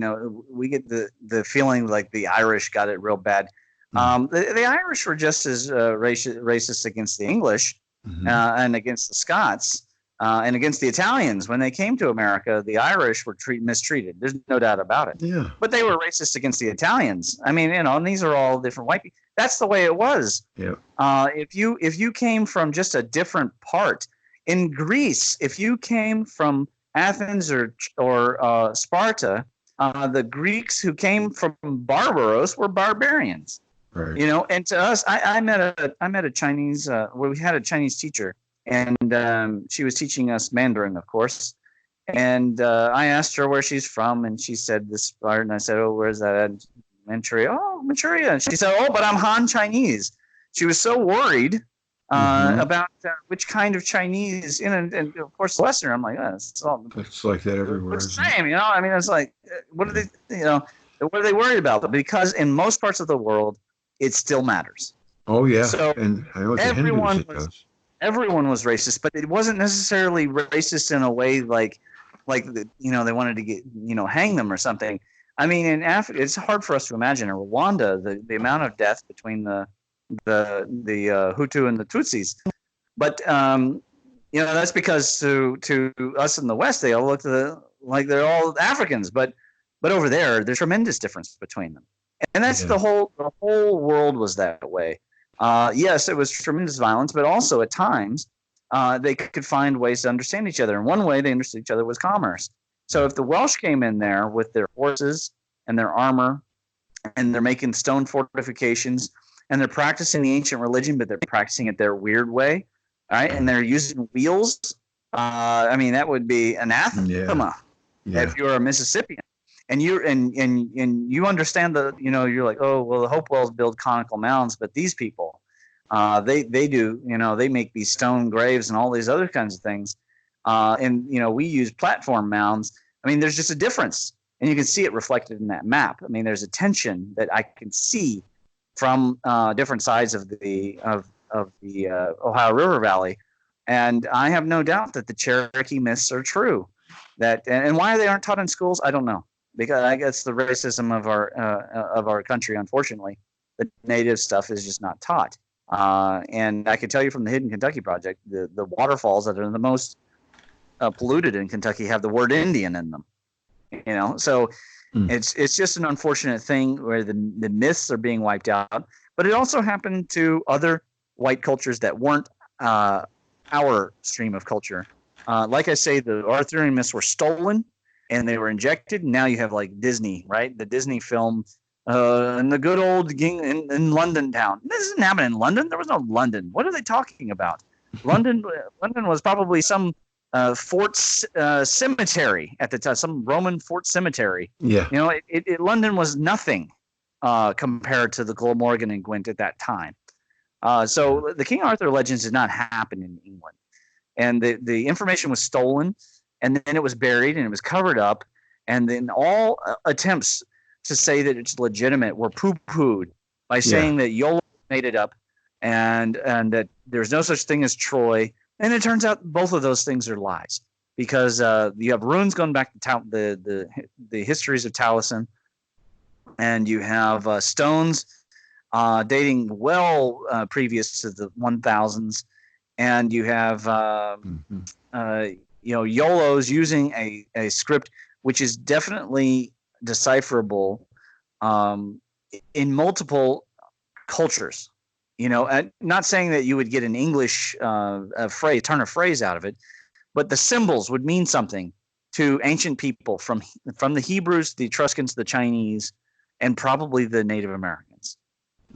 we get the feeling like the Irish got it real bad. Mm-hmm. The Irish were just as racist against the English Mm-hmm. and against the Scots and against the Italians. When they came to America, the Irish were mistreated. There's no doubt about it. Yeah. But they were racist against the Italians. I mean, and these are all different white people. That's the way it was. Yeah. If you came from just a different part in Greece, if you came from Athens or Sparta, the Greeks who came from Barbaros were barbarians. Right. And to us, I met a Chinese. We had a Chinese teacher, and she was teaching us Mandarin, of course. And I asked her where she's from, and she said this part, and I said, "Oh, where's that at?" Manchuria. Oh, Manchuria. And she said, "Oh, but I'm Han Chinese." She was so worried Mm-hmm. about which kind of Chinese, and of course Western. I'm like, it's all It's like that everywhere. it's the same, I mean, it's like, what are they, what are they worried about? Because in most parts of the world, it still matters. Oh yeah, So and I know the Hindus it does. everyone was racist, but it wasn't necessarily racist in a way like they wanted to get hang them or something. I mean, in Africa, it's hard for us to imagine. In Rwanda, the amount of death between the Hutu and the Tutsis, but that's because to us in the West, they all look like they're all Africans, but over there's tremendous difference between them, and that's the whole world was that way. Yes, it was tremendous violence, but also at times they could find ways to understand each other. And one way they understood each other was commerce. So if the Welsh came in there with their horses and their armor, and they're making stone fortifications, and they're practicing the ancient religion, but they're practicing it their weird way, right? And they're using wheels. I mean, that would be anathema if you're a Mississippian. And you understand you're like, oh well, the Hopewells build conical mounds, but these people, they do, they make these stone graves and all these other kinds of things, and we use platform mounds. I mean, there's just a difference, and you can see it reflected in that map. I mean, there's a tension that I can see from different sides of the Ohio River Valley, and I have no doubt that the Cherokee myths are true. That and why they aren't taught in schools, I don't know. Because I guess the racism of our country, unfortunately, the native stuff is just not taught. And I can tell you from the Hidden Kentucky Project, the waterfalls that are the most polluted in Kentucky have the word Indian in them. So it's just an unfortunate thing where the myths are being wiped out. But it also happened to other white cultures that weren't our stream of culture. Like I say, the Arthurian myths were stolen and they were injected. Now you have like Disney, right? The Disney film and the good old in London town. This didn't happen in London. There was no London. What are they talking about? London was probably some fort cemetery at the time, some Roman fort cemetery. Yeah. London was nothing compared to the Glamorgan and Gwent at that time. So the King Arthur legends did not happen in England. And the information was stolen, and then it was buried, and it was covered up, and then all attempts to say that it's legitimate were poo-pooed by saying that Yola made it up, and that there's no such thing as Troy. And it turns out both of those things are lies, because you have runes going back to the histories of Taliesin, and you have stones dating well previous to the 1000s. And you have, YOLOs using a script which is definitely decipherable in multiple cultures. Not saying that you would get an English phrase, turn a phrase out of it, but the symbols would mean something to ancient people from the Hebrews, the Etruscans, the Chinese, and probably the Native Americans.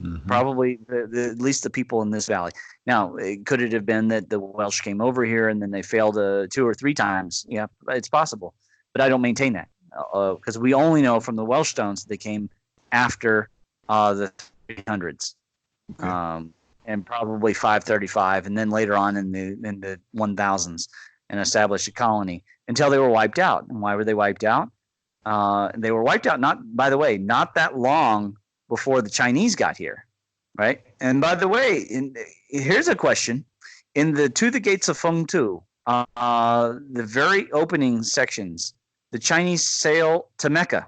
Mm-hmm. Probably at least the people in this valley. Now, could it have been that the Welsh came over here and then they failed 2 or 3 times? Yeah, it's possible. But I don't maintain that because we only know from the Welsh stones that they came after the 300s, Okay. and probably 535, and then later on in the 1000s, and established a colony until they were wiped out. And why were they wiped out? They were wiped out, not, by the way, not that long before the Chinese got here, right? And by the way, here's a question: in the To the Gates of Feng Tu, the very opening sections, the Chinese sail to Mecca,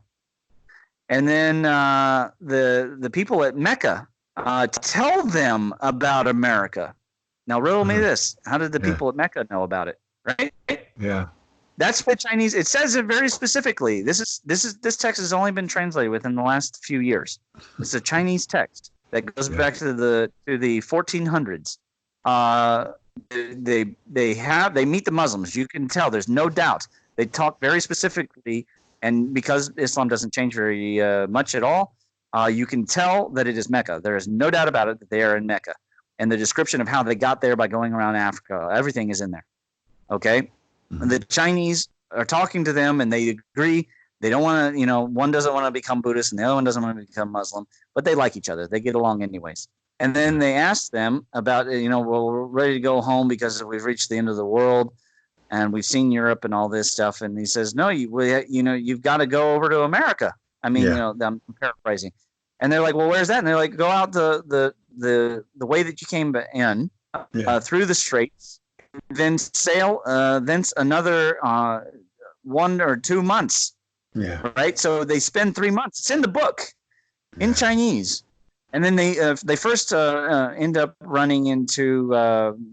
and then the people at Mecca tell them about America. Now, riddle me this: how did the Yeah. people at Mecca know about it? Right? Yeah. That's what Chinese. It says it very specifically. This text has only been translated within the last few years. It's a Chinese text that goes Yeah. back to the 1400s. They meet the Muslims. You can tell. There's no doubt. They talk very specifically, and because Islam doesn't change very much at all, you can tell that it is Mecca. There is no doubt about it that they are in Mecca, and the description of how they got there by going around Africa, everything is in there. Okay. And the Chinese are talking to them, and they agree. They don't want to, one doesn't want to become Buddhist, and the other one doesn't want to become Muslim, but they like each other. They get along anyways. And then they ask them about, well, we're ready to go home because we've reached the end of the world, and we've seen Europe and all this stuff. And he says, no, you've got to go over to America. I mean, Yeah. I'm paraphrasing. And they're like, well, where's that? And they're like, go out the way that you came in, Yeah. through the straits, then sail thence another 1 or 2 months. Yeah. Right. So they spend 3 months. It's in the book in Chinese. And then they first end up running into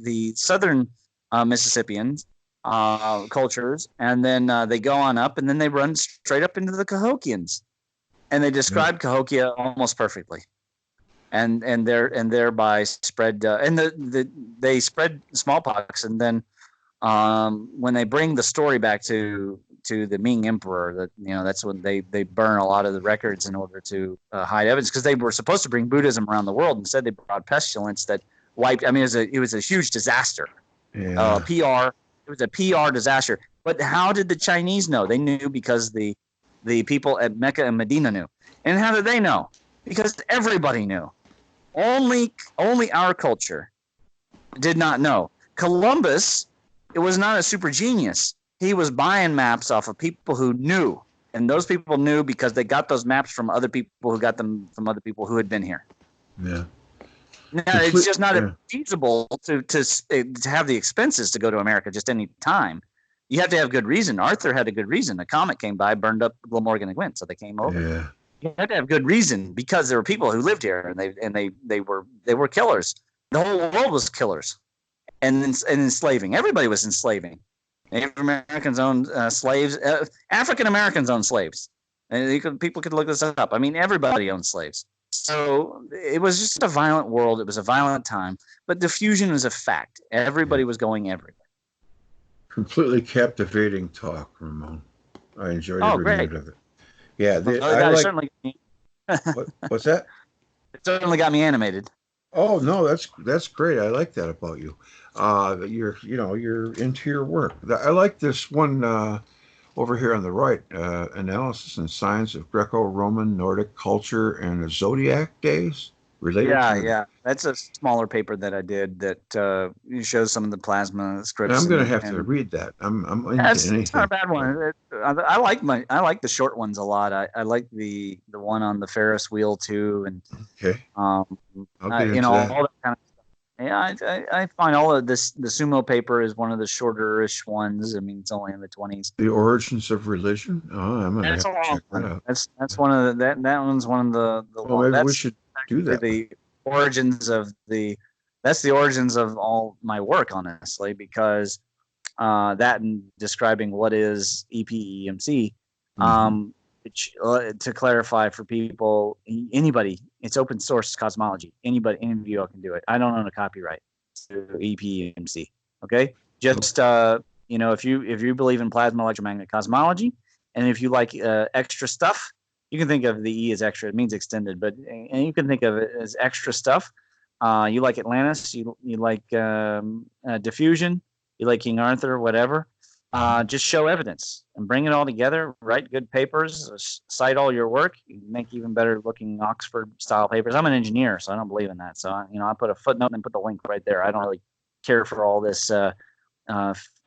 the southern Mississippians cultures, and then they go on up, and then they run straight up into the Cahokians, and they describe Cahokia almost perfectly. And thereby spread they spread smallpox, and then when they bring the story back to the Ming Emperor, that's when they burn a lot of the records in order to hide evidence, because they were supposed to bring Buddhism around the world. Instead, they brought pestilence that wiped. I mean, it was a huge disaster. Yeah. It was a PR disaster. But how did the Chinese know? They knew because the people at Mecca and Medina knew. And how did they know? Because everybody knew. Only our culture did not know. Columbus, it was not a super genius. He was buying maps off of people who knew, and those people knew because they got those maps from other people who got them from other people who had been here. Yeah. Now, it's just not feasible to have the expenses to go to America just any time. You have to have good reason. Arthur had a good reason. A comet came by, burned up Glamorgan and Gwent, so they came over. Yeah. You had to have good reason, because there were people who lived here, and they were killers. The whole world was killers, and enslaving. Everybody was enslaving. Native Americans owned slaves. African Americans owned slaves. And people could look this up. I mean, everybody owned slaves. So it was just a violent world. It was a violent time. But diffusion is a fact. Everybody was going everywhere. Completely captivating talk, Ramon. I enjoyed every minute of it. Yeah. What's that? It certainly got me animated. Oh no, that's great. I like that about you. You're into your work. I like this one over here on the right. Analysis and science of Greco-Roman Nordic culture and the zodiac days related. Yeah. That's a smaller paper that I did that shows some of the plasma scripts. I'm going to have to read that. I'm into anything. It's not a bad one. I like the short ones a lot. I like the one on the Ferris wheel too, and okay. I'll get into that. All that kind of stuff. Yeah, I find all of this. The sumo paper is one of the shorter-ish ones. I mean, it's only in the 20s. The origins of religion. Oh, I'm going to have to check that out. That's one of that one's one of the. Well, maybe we should do that. The origins of that's the origins of all my work, honestly, because that and describing what is EPEMC, which, to clarify for people, anybody, it's open source cosmology. Any of you can do it. I don't own a copyright to EPEMC. Okay, just if you believe in plasma electromagnetic cosmology, and if you like extra stuff, you can think of the E as extra. It means extended, and you can think of it as extra stuff. You like Atlantis, you like diffusion, you like King Arthur, whatever. Just show evidence and bring it all together. Write good papers, cite all your work. You make even better looking Oxford style papers. I'm an engineer, so I don't believe in that. So I put a footnote and put the link right there. I don't really care for all this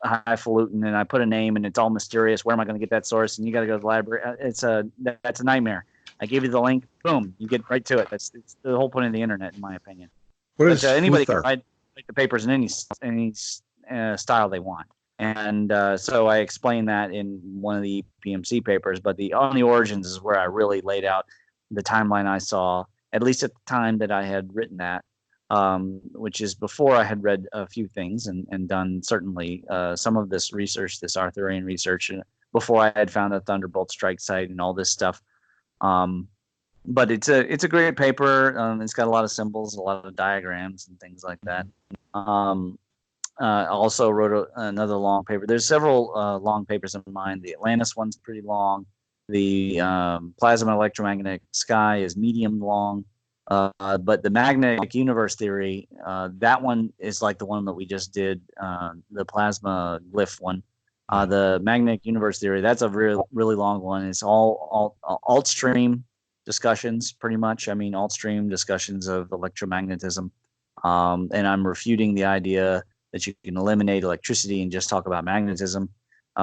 highfalutin, and I put a name and it's all mysterious. Where am I going to get that source? And you got to go to the library. That's a nightmare. I gave you the link. Boom, you get right to it. It's the whole point of the internet, in my opinion. What is anybody can Futhark? write the papers in any style they want. And so I explained that in one of the PMC papers, but on the origins is where I really laid out the timeline I saw, at least at the time that I had written that, which is before I had read a few things and done certainly some of this research, this Arthurian research, before I had found a Thunderbolt strike site and all this stuff. But it's a great paper. It's got a lot of symbols, a lot of diagrams and things like that. Also wrote another long paper. There's several long papers in mine. The Atlantis one's pretty long. The plasma electromagnetic sky is medium long. But the magnetic universe theory, that one is like the one that we just did, the plasma glyph one. The magnetic universe theory, that's a really long one. It's all alt stream discussions, pretty much. I mean, alt stream discussions of electromagnetism. And I'm refuting the idea that you can eliminate electricity and just talk about magnetism,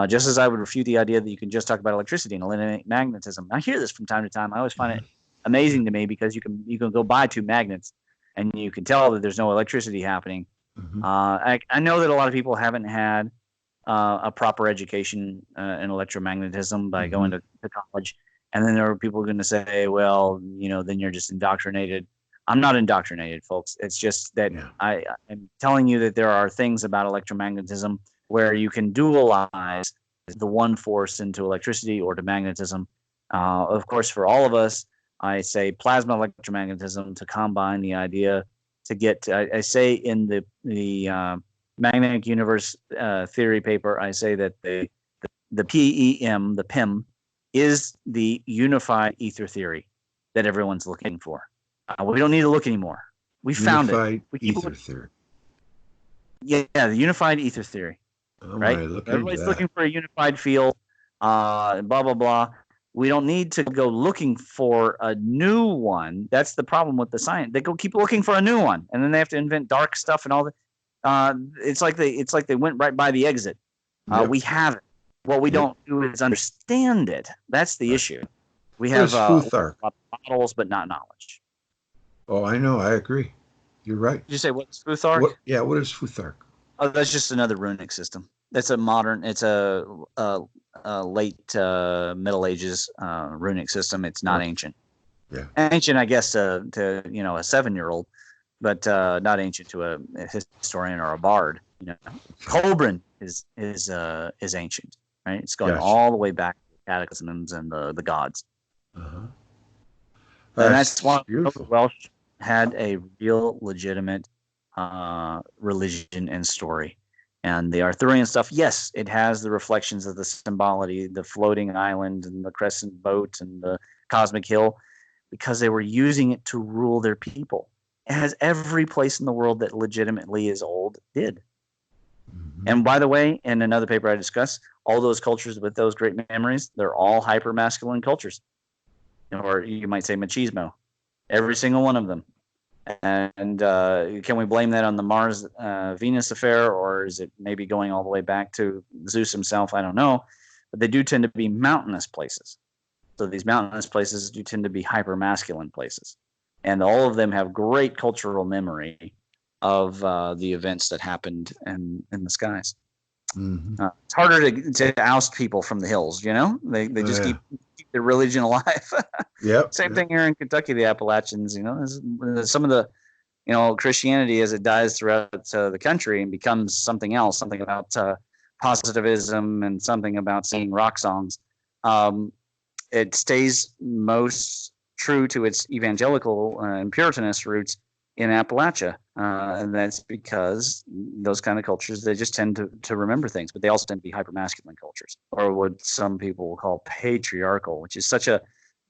just as I would refute the idea that you can just talk about electricity and eliminate magnetism. I hear this from time to time. I always find it amazing to me because you can go buy two magnets and you can tell that there's no electricity happening. I know that a lot of people haven't had a proper education in electromagnetism by going to college, and then there are people going to say, well, then you're just indoctrinated. I'm not indoctrinated, folks. It's just that I am telling you that there are things about electromagnetism where you can dualize the one force into electricity or to magnetism. Of course, for all of us, I say plasma electromagnetism to combine the idea to get. I say in the magnetic universe theory paper, I say that the PEM, the PEM, is the unified ether theory that everyone's looking for. We don't need to look anymore. We found it. Ether theory. Yeah, the unified ether theory. Right? Everybody's looking for a unified field, blah, blah, blah. We don't need to go looking for a new one. That's the problem with the science. They keep looking for a new one, and then they have to invent dark stuff and all that. It's like they went right by the exit. We have it. What we don't do is understand it. That's the issue. We have models, but not knowledge. Oh, I know. I agree. You're right. Did you say what's Futhark? What is Futhark? Oh, that's just another runic system. That's a modern. It's a late Middle Ages runic system. It's not ancient. Yeah. Ancient, I guess, to a 7-year-old, but not ancient to a historian or a bard. Collbran is ancient, right? It's going all the way back to the cataclysms and the gods. And that's why the Welsh had a real legitimate religion and story. And the Arthurian stuff, yes, it has the reflections of the symbology, the floating island and the crescent boat and the cosmic hill, because they were using it to rule their people. It has every place in the world that legitimately is old did. And by the way, in another paper I discuss, all those cultures with those great memories, they're all hyper-masculine cultures. Or you might say machismo. Every single one of them. And can we blame that on the Mars-Venus affair, or is it maybe going all the way back to Zeus himself? I don't know. But they do tend to be mountainous places. So these mountainous places do tend to be hyper-masculine places. And all of them have great cultural memory of the events that happened in the skies. It's harder to oust people from the hills, They just keep their religion alive. Same thing here in Kentucky, the Appalachians, some of the, Christianity as it dies throughout the country and becomes something else, something about positivism and something about singing rock songs. It stays most true to its evangelical and Puritanist roots in Appalachia. And that's because those kind of cultures, they just tend to remember things, but they also tend to be hyper-masculine cultures, or what some people will call patriarchal, which is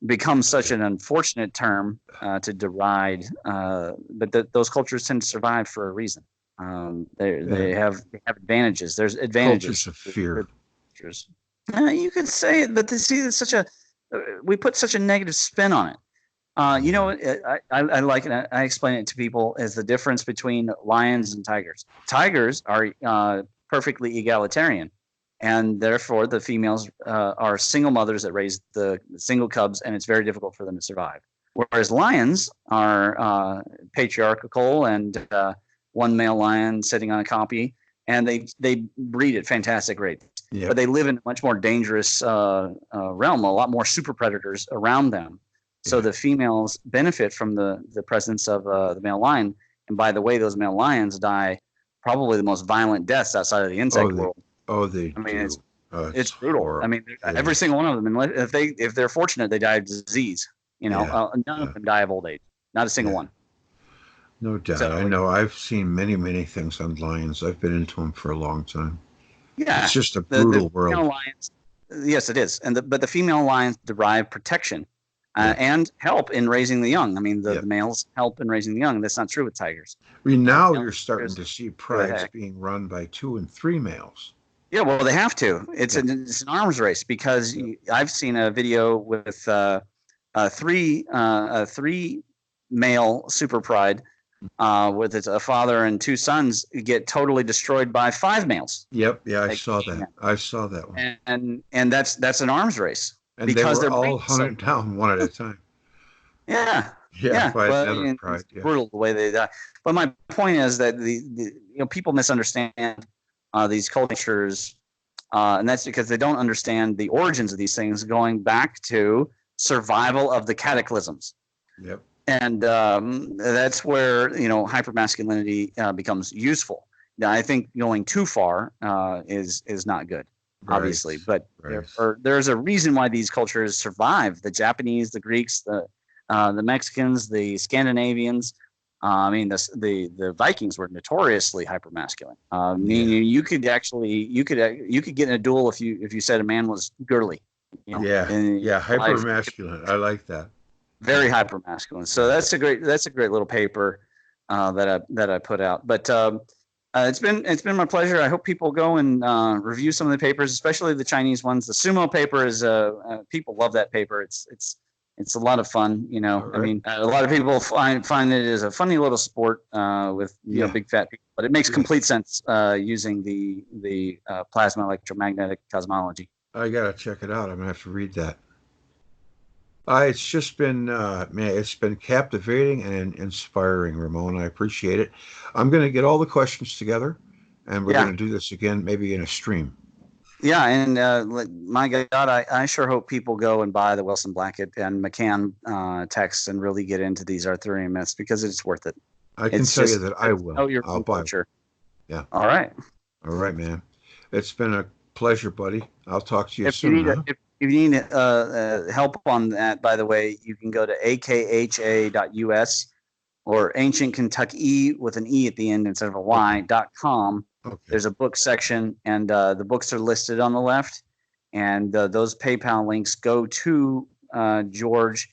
becomes such an unfortunate term to deride. But those cultures tend to survive for a reason. They have advantages. There's advantages. Cultures of fear. cultures. You could say it, but see, it's such a we put such a negative spin on it. You know, I like it. I explain it to people as the difference between lions and tigers. Tigers are perfectly egalitarian, and therefore the females are single mothers that raise the single cubs, and it's very difficult for them to survive. Whereas lions are patriarchal and one male lion sitting on a copy, and they breed at fantastic rates. Yep. But they live in a much more dangerous realm, a lot more super predators around them. So the females benefit from the presence of the male lion. And by the way, those male lions die probably the most violent deaths outside of the insect world. They I mean, do. It's brutal. Horrible. I mean, every single one of them, if they're fortunate, they die of disease. You know, none of them die of old age. Not a single one. No doubt. So, I know. I've seen many, many things on lions. I've been into them for a long time. Yeah, it's just a brutal world. Lions, yes, it is. But the female lions derive protection. And help in raising the young. I mean, the males help in raising the young. That's not true with tigers. I mean, now you're starting to see prides being run by 2 and 3 males. Yeah, well, they have to. It's an arms race because I've seen a video with three male super pride with a father and 2 sons get totally destroyed by 5 males. Yep. Yeah, I saw that. I saw that one. And that's an arms race. And because they're all hunted down one at a time. Yeah. By another pride. It's brutal the way they die. But my point is that the people misunderstand these cultures, and that's because they don't understand the origins of these things, going back to survival of the cataclysms. Yep. And that's where hypermasculinity becomes useful. Now, I think going too far is not good. Obviously, but there's a reason why these cultures survive. The Japanese, the Greeks, the Mexicans, the Scandinavians. I mean, the Vikings were notoriously hypermasculine. You could get in a duel if you said a man was girly. Hypermasculine. I like that. Very hypermasculine. So that's a great little paper that I put out. But it's been my pleasure. I hope people go and review some of the papers, especially the Chinese ones. The sumo paper is people love that paper. It's a lot of fun. Right. I mean, a lot of people find it as a funny little sport with big fat people, but it makes complete sense using the plasma electromagnetic cosmology. I gotta check it out. I'm gonna have to read that. It's just been, it's been captivating and inspiring, Ramon. I appreciate it. I'm going to get all the questions together, and we're going to do this again, maybe in a stream. Yeah, and my God, I sure hope people go and buy the Wilson Blackett and McCann texts and really get into these Arthurian myths because it's worth it. I can tell you that I will. I'll buy it. Yeah. All right, man. It's been a pleasure, buddy. I'll talk to you soon. If you need help on that, by the way, you can go to akha.us or Ancient Kentucky with an E at the end instead of a Y.com. Okay. There's a book section, and the books are listed on the left. And those PayPal links go to George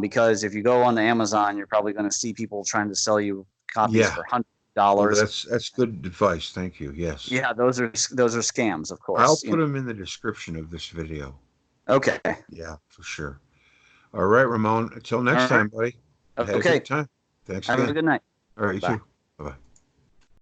because if you go on Amazon, you're probably going to see people trying to sell you copies for $100. That's good advice. Thank you. Yes. Yeah, those are scams, of course. I'll put them in the description of this video. Okay. Yeah, for sure. All right, Ramon. Until next time, buddy. Okay. Have a good time. Thanks again. Have a good night. All right, you too. Bye-bye.